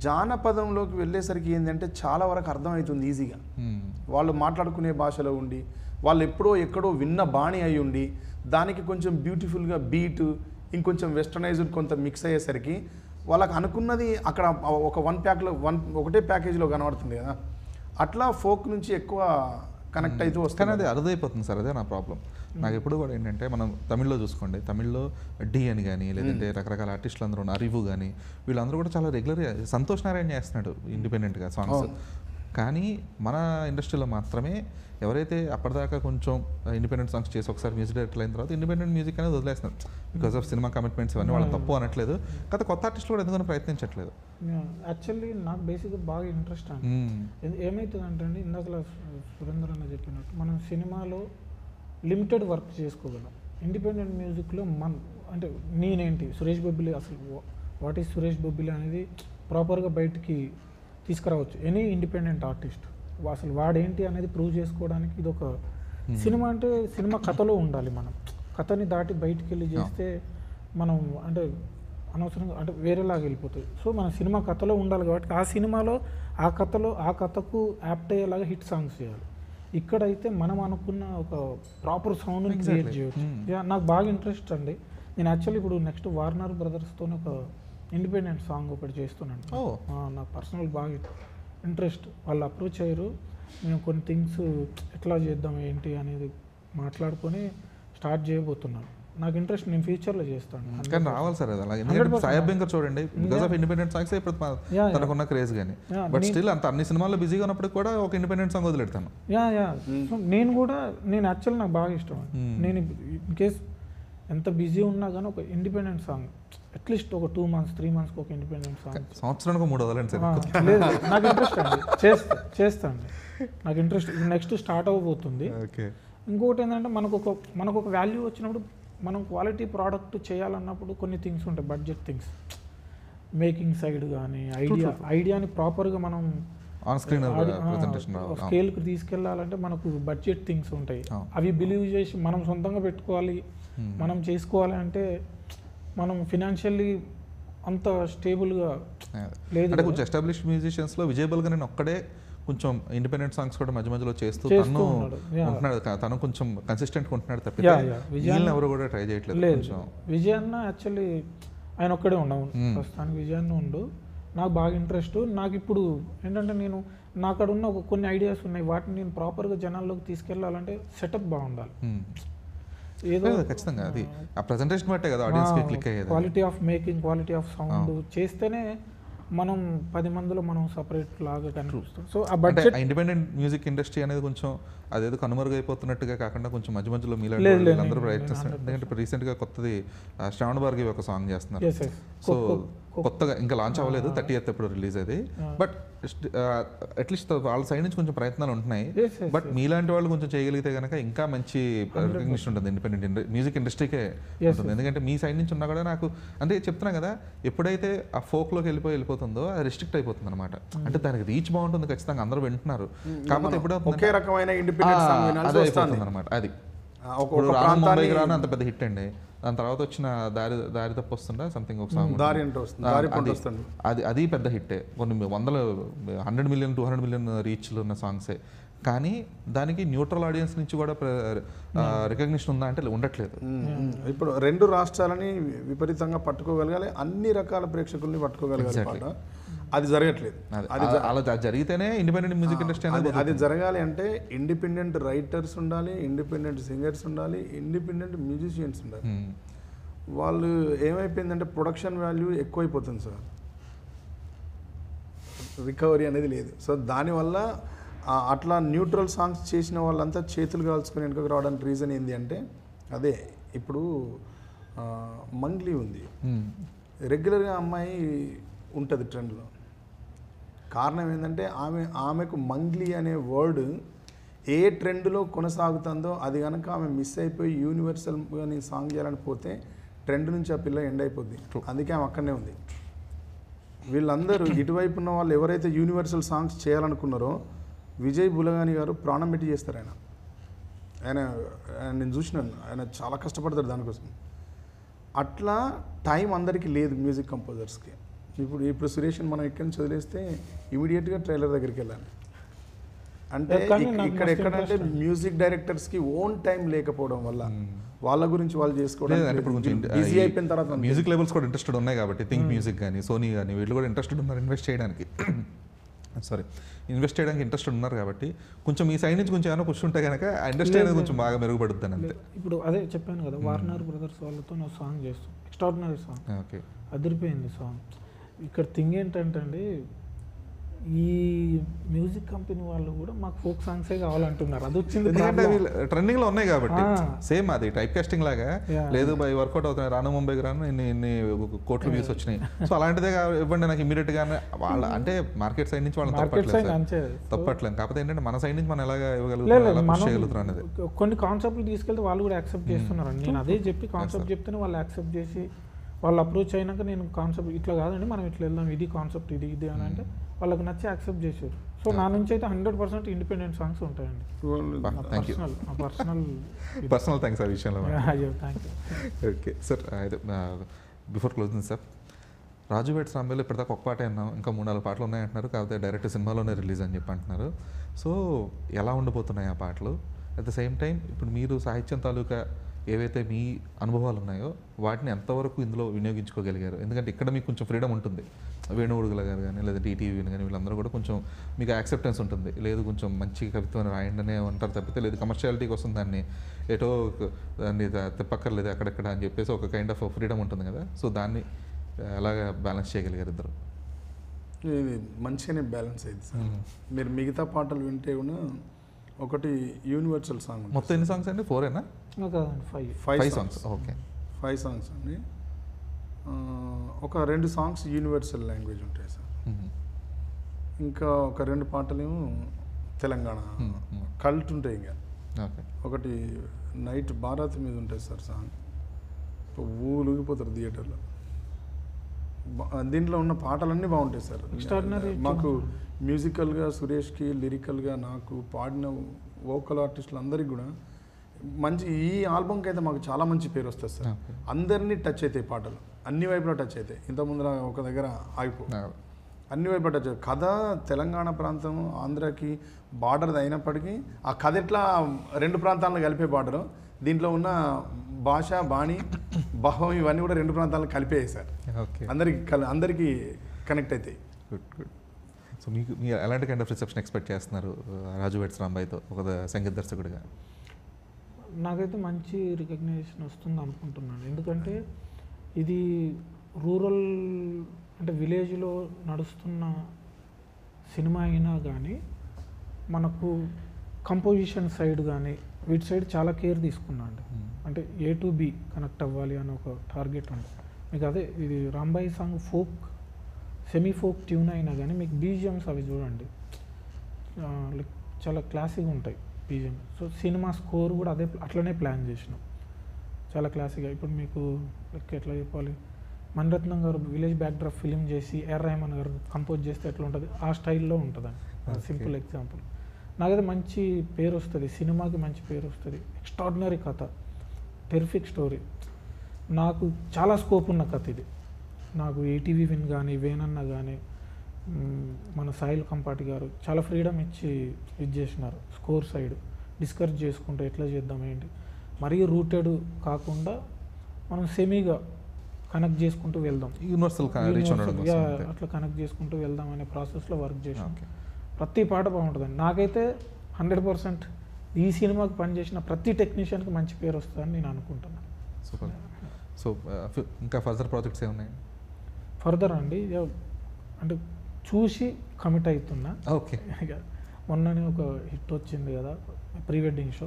జానపదంలోకి వెళ్ళేసరికి ఏంటంటే చాలా వరకు అర్థమవుతుంది ఈజీగా. వాళ్ళు మాట్లాడుకునే భాషలో ఉండి, వాళ్ళు ఎక్కడో విన్న బాణి అయి ఉండి, దానికి కొంచెం బ్యూటిఫుల్గా బీట్ ఇంకొంచెం వెస్టర్నైజ్డ్ కొంత మిక్స్ అయ్యేసరికి వాళ్ళకి అనుకున్నది అక్కడ ఒక ఒకటే ప్యాకేజీలో కనబడుతుంది కదా. అట్లా ఫోక్ నుంచి ఎక్కువ కనెక్ట్ అయితే వస్తుంది. అది అరుదైపోతుంది సార్, అదే నా ప్రాబ్లం. నాకు ఎప్పుడు కూడా ఏంటంటే, మనం తమిళ్లో చూసుకోండి, తమిళ్లో డి అని కానీ లేదంటే రకరకాల ఆర్టిస్టులు అందరూ అరివు కానీ వీళ్ళందరూ కూడా చాలా రెగ్యులర్గా సంతోష్ నారాయణ చేస్తున్నాడు ఇండిపెండెంట్గా సాంగ్స్. కానీ మన ఇండస్ట్రీలో మాత్రమే ఎవరైతే అప్పటిదాకా కొంచెం ఇండిపెండెంట్ సాంగ్స్ చేసి ఒకసారి మ్యూజిక్ డైరెక్టర్ అయిన తర్వాత ఇండిపెండెంట్ మ్యూజిక్ అనేది వదిలేస్తున్నారు బికాస్ ఆఫ్ సినిమా కమిట్మెంట్స్ ఇవన్నీ. వాళ్ళని తప్పు అనట్లేదు, కాకపోతే కొత్త ఆర్టిస్టులు కూడా ఎందుకని ప్రయత్నించట్లేదు. యాక్చువల్లీ నాకు బేసిక్గా బాగా ఇంట్రెస్ట్ అండి. ఏమవుతుందంటే అండి, ఇందాక సురేందర్ అన్న చెప్పినట్టు మనం సినిమాలో లిమిటెడ్ వర్క్ చేసుకోగలం. ఇండిపెండెంట్ మ్యూజిక్లో అంటే నేనేంటి సురేష్ బొబ్బిలి, అసలు వాట్ ఈజ్ సురేష్ బొబ్బిలి అనేది ప్రాపర్గా బయటికి తీసుకురావచ్చు ఎనీ ఇండిపెండెంట్ ఆర్టిస్ట్. అసలు వాడేంటి అనేది ప్రూవ్ చేసుకోవడానికి ఇది ఒక సినిమా. అంటే సినిమా కథలో ఉండాలి, మనం కథని దాటి బయటికి వెళ్ళి చేస్తే మనం అంటే అనవసరంగా అంటే వేరేలాగా వెళ్ళిపోతుంది. సో మన సినిమా కథలో ఉండాలి కాబట్టి ఆ సినిమాలో ఆ కథకు యాప్ట్ అయ్యేలాగా హిట్ సాంగ్స్ చేయాలి. ఇక్కడైతే మనం అనుకున్న ఒక ప్రాపర్ సౌండ్ని క్రియేట్ చేయవచ్చు. నాకు బాగా ఇంట్రెస్ట్ అండి. నేను యాక్చువల్లీ ఇప్పుడు నెక్స్ట్ వార్నర్ బ్రదర్స్తో ఒక ఇండిపెండెంట్ సాంగ్ ఒకటి చేస్తున్నాను. నాకు పర్సనల్ బాగా ఇంట్రెస్ట్. వాళ్ళు అప్రోచ్ అయ్యారు, మేము కొన్ని థింగ్స్ ఎట్లా చేద్దాం ఏంటి అనేది మాట్లాడుకొని స్టార్ట్ చేయబోతున్నాను. నాకు ఇంట్రెస్ట్, నేను ఫ్యూచర్లో చేస్తాను. కానీ రావాలి సార్ అది అలాగే. సాయి అభ్యంకర్ చూడండి, బికాస్ ఆఫ్ ఇండిపెండెంట్ సాంగ్స్ ఇప్పుడు తనకున్న క్రేజ్ కానీ, బట్ స్టిల్ అంత అన్ని సినిమాల్లో బిజీగా ఉన్నప్పుడు కూడా ఒక ఇండిపెండెంట్ సాంగ్ వదిలేడతాను. సో నేను యాక్చువల్ నాకు బాగా ఇష్టం. నేను ఇన్ కేస్ ఎంత బిజీ ఉన్నా కానీ ఒక ఇండిపెండెంట్ సాంగ్ అట్లీస్ట్ ఒక 2 months 3 months ఒక ఇండిపెండెంట్ సాంగ్ సంవత్సరానికి 3 వదలండి సార్. లేదు, నాకు ఇంట్రెస్ట్ అండి, చేస్తాను. నాకు ఇంట్రెస్ట్ నెక్స్ట్ స్టార్ట్ అవ్వబోతుంది. ఇంకొకటి ఏంటంటే మనకు ఒక వాల్యూ వచ్చినప్పుడు మనం క్వాలిటీ ప్రోడక్ట్ చేయాలన్నప్పుడు కొన్ని థింగ్స్ ఉంటాయి, బడ్జెట్ థింగ్స్, మేకింగ్ సైడ్ కానీ ఐడియాని ప్రాపర్గా మనం ఆన్ స్క్రీన్ ప్రెజెంటేషన్ స్కేల్కి తీసుకెళ్లాలంటే మనకు బడ్జెట్ థింగ్స్ ఉంటాయి. అవి బిలీవ్ చేసి మనం సొంతంగా పెట్టుకోవాలి, మనం చేసుకోవాలి అంటే మనం ఫినాన్షియల్లీ అంత స్టేబుల్గా లేదు. అంటే కొంచెం ఎస్టాబ్లిష్డ్ మ్యూజిషియన్స్లో విజయబుల్గా నేను ఒక్కడే కొంచెం ఇండిపెండెంట్ సాంగ్స్ కూడా మధ్య మధ్యలో చేస్తూ తను ఉంటున్నాడు, తను కొంచెం కన్సిస్టెంట్గా ఉంటున్నాడు తప్పితే వీళ్ళని ఎవరు కూడా ట్రై చేయట్లేదు. విజయ్ అన్న యాక్చువల్లీ ఆయన ఒక్కడే ఉండవు ప్రస్తుతానికి, విజయ్ అన్న ఉండు. నాకు బాగా ఇంట్రెస్ట్. నాకు ఇప్పుడు ఏంటంటే నా అక్కడ ఉన్న కొన్ని ఐడియాస్ ఉన్నాయి, వాటిని నేను ప్రాపర్గా జనాల్లోకి తీసుకెళ్ళాలంటే సెటప్ బాగుండాలి. ఏదో ఖచ్చితంగా అది ఆ ప్రెజెంటేషన్ బట్టే కదా ఆడియన్స్కి క్లిక్ అయ్యేది. Quality of making, quality of sound చేస్తేనే మనం 10 మందిలో మనం సపరేట్ లాగా కనిపిస్తాం. సో ఆ బడ్జెట్ ఇండిపెండెంట్ మ్యూజిక్ ఇండస్ట్రీ అనేది కొంచెం అదేదో కనుమరుగైపోతున్నట్టుగా కాకుండా కొంచెం మధ్య మధ్యలో మీలందరూ ప్రయత్నిస్తున్నారు. ఎందుకంటే ఇప్పుడు రీసెంట్గా కొత్తది శ్రావణ భార్గవి ఒక సాంగ్ చేస్తున్నారు. సో కొత్తగా ఇంకా లాంచ్ అవ్వలేదు, 30th ఎప్పుడు రిలీజ్ అది. బట్ అట్లీస్ట్ వాళ్ళ సైడ్ నుంచి కొంచెం ప్రయత్నాలు ఉంటున్నాయి. బట్ మీలాంటి వాళ్ళు కొంచెం చేయగలిగితే కనుక ఇంకా మంచి రికగ్నిషన్ ఉంటుంది ఇండిపెండెంట్ మ్యూజిక్ ఇండస్ట్రీకే ఉంటుంది. ఎందుకంటే మీ సైడ్ నుంచి ఉన్నా కూడా నాకు అంటే చెప్తున్నా కదా, ఎప్పుడైతే ఆ ఫోక్లోకి వెళ్ళిపోతుందో అది రిస్ట్రిక్ట్ అయిపోతుంది అనమాట. అంటే దానికి రీచ్ బాగుంటుంది ఖచ్చితంగా, అందరూ వింటున్నారు. కాకపోతే ఎప్పుడో ఒకే రకమైన అదే అయిపోతుంది అనమాట. అది ముంబైకి రాను అంత పెద్ద హిట్ అండి, దాని తర్వాత వచ్చిన దారి తప్పు వస్తుందా సంథింగ్ ఒక సాంగ్, అది పెద్ద హిట్టే. కొన్ని 100 million 200 million రీచ్లు ఉన్న సాంగ్సే. కానీ దానికి న్యూట్రల్ ఆడియన్స్ నుంచి కూడా రికగ్నిషన్ ఉందా అంటే ఉండట్లేదు. ఇప్పుడు 2 రాష్ట్రాలని విపరీతంగా పట్టుకోగలగాలి, అన్ని రకాల ప్రేక్షకుల్ని పట్టుకోగలగాలి పాట. అది జరగట్లేదు. అలా జరిగితేనే ఇండిపెండెంట్ మ్యూజిక్ ఇండస్ట్రీ అది జరగాలి అంటే ఇండిపెండెంట్ రైటర్స్ ఉండాలి, ఇండిపెండెంట్ సింగర్స్ ఉండాలి, ఇండిపెండెంట్ మ్యూజిషియన్స్ ఉండాలి. వాళ్ళు ఏమైపోయిందంటే ప్రొడక్షన్ వాల్యూ ఎక్కువైపోతుంది సార్, రికవరీ అనేది లేదు. సో దానివల్ల అట్లా న్యూట్రల్ సాంగ్స్ చేసిన వాళ్ళంతా చేతులు కాల్చుకుని వెనుకకు రావడానికి రీజన్ ఏంటి అంటే అదే ఇప్పుడు మంగ్లీ ఉంది, రెగ్యులర్గా అమ్మాయి ఉంటుంది ట్రెండ్లో. కారణం ఏంటంటే ఆమెకు మంగ్లీ అనే వర్డ్ ఏ ట్రెండ్లో కొనసాగుతుందో అది కనుక ఆమె మిస్ అయిపోయి యూనివర్సల్గా నేను సాంగ్ చేయాలని పోతే ట్రెండ్ నుంచి ఆ పిల్ల ఎండ్ అయిపోద్ది. అందుకే ఆమె అక్కడనే ఉంది. వీళ్ళందరూ ఇటువైపు ఉన్న వాళ్ళు ఎవరైతే యూనివర్సల్ సాంగ్స్ చేయాలనుకున్నారో విజయ్ బులగాని గారు ప్రాణం పెట్టి చేస్తారు. ఆయన నేను చూసినాను, ఆయన చాలా కష్టపడతారు దానికోసం. అట్లా టైం అందరికీ లేదు మ్యూజిక్ కంపోజర్స్కి. ఇప్పుడు సురేష్ని మనం ఇక్కడి నుంచి వదిలేస్తే ఇమీడియట్గా ట్రైలర్ దగ్గరికి వెళ్ళాలి అంటే ఇక్కడ ఎక్కడంటే మ్యూజిక్ డైరెక్టర్స్కి ఓన్ టైం లేకపోవడం వల్ల వాళ్ళ గురించి వాళ్ళు చేసుకోవడం ఇప్పుడు కొంచెం బిజీ అయిపోయిన తర్వాత మ్యూజిక్ లెవెల్స్ కూడా ఇంట్రెస్టెడ్ ఉన్నాయి కాబట్టి థింక్ మ్యూజిక్ కానీ సోనీ కానీ వీళ్ళు కూడా ఇంట్రెస్టెడ్ ఉన్నారు ఇన్వెస్ట్ చేయడానికి. ఇన్వెస్ట్ చేయడానికి ఇంట్రెస్టెడ్ ఉన్నారు కాబట్టి కొంచెం ఈ సైడ్ నుంచి కొంచెం ఏమైనా కూర్చుంటే కనుక ఆ ఇండస్ట్రీ అనేది కొంచెం బాగా మెరుగుపడుతుంది అంతే. ఇప్పుడు అదే చెప్పాను కదా, వార్నర్ బ్రదర్స్ వాళ్ళతో నా సాంగ్ చేస్తాం, ఎక్స్ట్రాడినరీ సాంగ్, ఓకే అదిరిపోయింది సాంగ్. ఇక్కడ థింగ్ ఏంటంటే అండి, ఈ మ్యూజిక్ కంపెనీ వాళ్ళు కూడా మాకు ఫోక్ సాంగ్సే కావాలంటున్నారు. అది వచ్చింది ట్రెండింగ్ లో ఉన్నాయి కాబట్టి సేమ్ అది టైప్ కాస్టింగ్ లాగా లేదు బై వర్కౌట్ అవుతున్నాయి, రాను ముంబైకి రాను ఇన్ని కోట్ల వ్యూస్ వచ్చినాయి, సో అలాంటిదే ఇవ్వండి నాకు ఇమీడియట్ గా. వాళ్ళ అంటే మార్కెట్ సైడ్ నుంచి వాళ్ళని తప్పట్లేదు, కాకపోతే ఏంటంటే మన సైడ్ నుంచి మనం ఎలాగా ఇవ్వగలుగుతాం అనేది. కొన్ని కాన్సెప్ట్లు తీసుకెళ్తే వాళ్ళు కూడా యాక్సెప్ట్ చేస్తున్నారు. నేను అదే చెప్పి కాన్సెప్ట్ చెప్తేనే వాళ్ళు యాక్సెప్ట్ చేసి వాళ్ళు అప్రోచ్ అయినాక నేను కాన్సెప్ట్ ఇట్లా కాదండి మనం ఇట్లా వెళ్దాం, ఇది కాన్సెప్ట్ ఇది అని అంటే వాళ్ళకి నచ్చి యాక్సెప్ట్ చేశారు. సో నా నుంచి అయితే 100% ఇండిపెండెంట్ సాంగ్స్ ఉంటాయండి. పర్సనల్ థ్యాంక్స్ ఆ విషయంలో. Thank you. Okay sir, before closing sir, Raju weds రాంబేలో ఇప్పటిదాకా ఒక పాట అన్నాం, ఇంకా 3-4 పాటలు ఉన్నాయంటున్నారు, కాకపోతే డైరెక్ట్ సినిమాలోనే రిలీజ్ అని చెప్పి అంటున్నారు. సో ఎలా ఉండిపోతున్నాయి ఆ పాటలు? అట్ ద సేమ్ టైం ఇప్పుడు మీరు సాహిత్యం తాలూకా ఏవైతే మీ అనుభవాలు ఉన్నాయో వాటిని ఎంతవరకు ఇందులో వినియోగించుకోగలిగారు? ఎందుకంటే ఇక్కడ మీకు కొంచెం ఫ్రీడమ్ ఉంటుంది, వేణుగుడుగుల గారు కానీ లేదా టీటీవీ కానీ వీళ్ళందరూ కూడా కొంచెం మీకు యాక్సెప్టెన్స్ ఉంటుంది, లేదు కొంచెం మంచి కవిత్వాన్ని రాయండి అనే అంటారు తప్పితే, లేదు కమర్షియాలిటీ కోసం దాన్ని ఏటో దాన్ని తిప్పక్కర్లేదు అక్కడెక్కడ అని చెప్పేసి ఒక కైండ్ ఆఫ్ ఫ్రీడమ్ ఉంటుంది కదా, సో దాన్ని ఎలాగా బ్యాలెన్స్ చేయగలిగారు ఇద్దరు? ఇది మంచిగానే బ్యాలెన్స్ అయింది సార్. మీరు మిగతా పాటలు వింటే కూడా ఒకటి యూనివర్సల్ సాంగ్. మొత్తం ఎన్ని సాంగ్స్ అండి? 4 5 సాంగ్స్. ఓకే, 5 సాంగ్స్ అండి. ఒక 2 సాంగ్స్ యూనివర్సల్ లాంగ్వేజ్ ఉంటాయి సార్, ఇంకా ఒక 2 పాటలేమో తెలంగాణ కల్ట్ ఉంటాయి. ఇంకా ఒకటి నైట్ భారత్ మీద ఉంటుంది సార్ సాంగ్, ఊగిపోతారు థియేటర్లో. దీంట్లో ఉన్న పాటలన్నీ బాగుంటాయి సార్. మాకు మ్యూజికల్గా సురేష్కి, లిరికల్గా నాకు, పాడిన వోకల్ ఆర్టిస్టులు అందరికీ కూడా మంచి, ఈ ఆల్బమ్కి అయితే మాకు చాలా మంచి పేరు వస్తుంది సార్. అందరినీ టచ్ అవుతాయి పాటలు, అన్ని వైపులా టచ్ అవుతాయి. ఇంతకుముందు ఒక దగ్గర ఆగిపో, అన్ని వైపులా టచ్ అవుతాయి. కథ తెలంగాణ ప్రాంతం ఆంధ్రాకి బార్డర్ అయినప్పటికీ ఆ కథ ఎట్లా 2 ప్రాంతాలను కలిపే బార్డరు, దీంట్లో ఉన్న భాష, బాణి, భావం ఇవన్నీ కూడా 2 ప్రాంతాలను కలిపేయాయి సార్. అందరికీ కనెక్ట్ అవుతాయి. గుడ్. సో మీరు ఎలాంటి కైండ్ ఆఫ్ రిసెప్షన్ ఎక్స్పెక్ట్ చేస్తున్నారు రాజు వెడ్స్ రాంబాయ్తో ఒక సంగీత దర్శకుడిగా? నాకైతే మంచి రికగ్నైజేషన్ వస్తుంది అనుకుంటున్నాను. ఎందుకంటే ఇది రూరల్ అంటే విలేజ్లో నడుస్తున్న సినిమా అయినా కానీ మనకు కంపోజిషన్ సైడ్ కానీ వీటి సైడ్ చాలా కేర్ తీసుకున్నాండి. అంటే A to B కనెక్ట్ అవ్వాలి అని ఒక టార్గెట్ ఉంది మీకు. అదే ఇది Rambai song folk, semi folk tune అయినా కానీ మీకు బీజిఎమ్స్ అవి చూడండి లైక్ చాలా క్లాసిక్గా ఉంటాయి బీజిఎం. సో సినిమా స్కోర్ కూడా అట్లనే ప్లాన్ చేసినాం, చాలా క్లాసిక్గా. ఇప్పుడు మీకు లైక్ ఎట్లా చెప్పాలి, మణిరత్నం గారు విలేజ్ బ్యాక్డ్రాప్ ఫిలిం చేసి AR రెహమాన్ గారు కంపోజ్ చేస్తే ఎట్లా ఉంటుంది ఆ స్టైల్లో ఉంటుందండి. Simple example. నాకైతే మంచి పేరు వస్తుంది, సినిమాకి మంచి పేరు వస్తుంది. ఎక్స్ట్రాడినరీ కథ, టెరిఫిక్ స్టోరీ, నాకు చాలా స్కోప్ ఉన్న కథ ఇది. నాకు ఈటీవీ విన్ కానీ, వేనన్న కానీ, మన సాయిల్ కంపాటి గారు చాలా ఫ్రీడమ్ ఇచ్చి ఇది చేసినారు. స్కోర్ సైడ్ డిస్కస్ చేసుకుంటూ ఎట్లా చేద్దాం ఏంటి, మరీ రూటెడ్ కాకుండా మనం సెమీగా కనెక్ట్ చేసుకుంటూ వెళ్దాం, యూనివర్సల్ రీచ్ ఉండడం యా, కోసం అంతే. అట్లా కనెక్ట్ చేసుకుంటూ వెళ్దాం అనే ప్రాసెస్లో వర్క్ చేసాం. ఓకే. ప్రతి పాట బాగుంటుందండి. నాకైతే 100% ఈ సినిమాకి పనిచేసిన ప్రతి టెక్నీషియన్కి మంచి పేరు వస్తుందని నేను అనుకుంటున్నాను. సూపర్. సో ఇంకా ఫర్దర్ ప్రాజెక్ట్స్ ఏమున్నాయి? ఫర్దర్ అండి అంటే చూసి కమిట్ అవుతున్నా. ఓకే. ఇక మొన్ననే ఒక హిట్ వచ్చింది కదా ప్రీ వెడ్డింగ్ షో,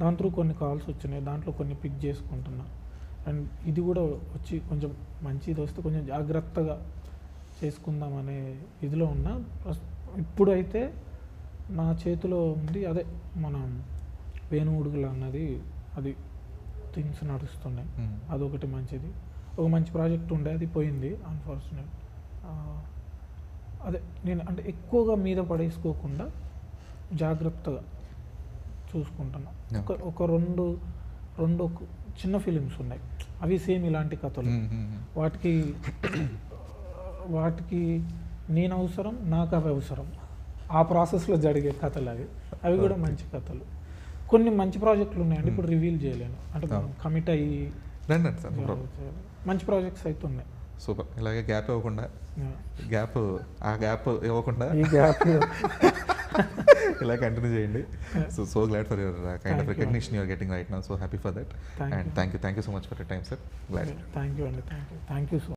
దాని త్రూ కొన్ని కాల్స్ వచ్చినాయి, దాంట్లో కొన్ని పిక్ చేసుకుంటున్నా. అండ్ ఇది కూడా వచ్చి కొంచెం మంచిది వస్తే కొంచెం జాగ్రత్తగా చేసుకుందామనే ఇదిలో ఉన్నా. ఇప్పుడైతే నా చేతిలో ఉంది అదే మన వేణువుడుగులు అన్నది, అది థింగ్స్ నడుస్తున్నాయి, అదొకటి మంచిది. ఒక మంచి ప్రాజెక్ట్ ఉండే, అది పోయింది అన్ఫార్చునేట్. అదే నేను అంటే ఎక్కువగా మీద పడేసుకోకుండా జాగ్రత్తగా చూసుకుంటున్నా. ఒక రెండు చిన్న ఫిలిమ్స్ ఉన్నాయి, అవి సేమ్ ఇలాంటి కథలు. వాటికి నేను అవసరం, నాకు అవి అవసరం, ఆ ప్రాసెస్లో జరిగే కథలు అవి కూడా మంచి కథలు. కొన్ని మంచి ప్రాజెక్టులు ఉన్నాయండి, ఇప్పుడు రివీల్ చేయలేను, అంటే కమిట్ అయ్యి మంచి ప్రాజెక్ట్స్ అయితే ఉన్నాయి. సూపర్. ఇలాగే గ్యాప్ ఇవ్వకుండా ఈ గ్యాప్ ఇలా కంటిన్యూ చేయండి. So glad for your kind of recognition you're getting right now. So happy for that. And thank you so much for your time sir. Glad. Thank you అండి, thank you so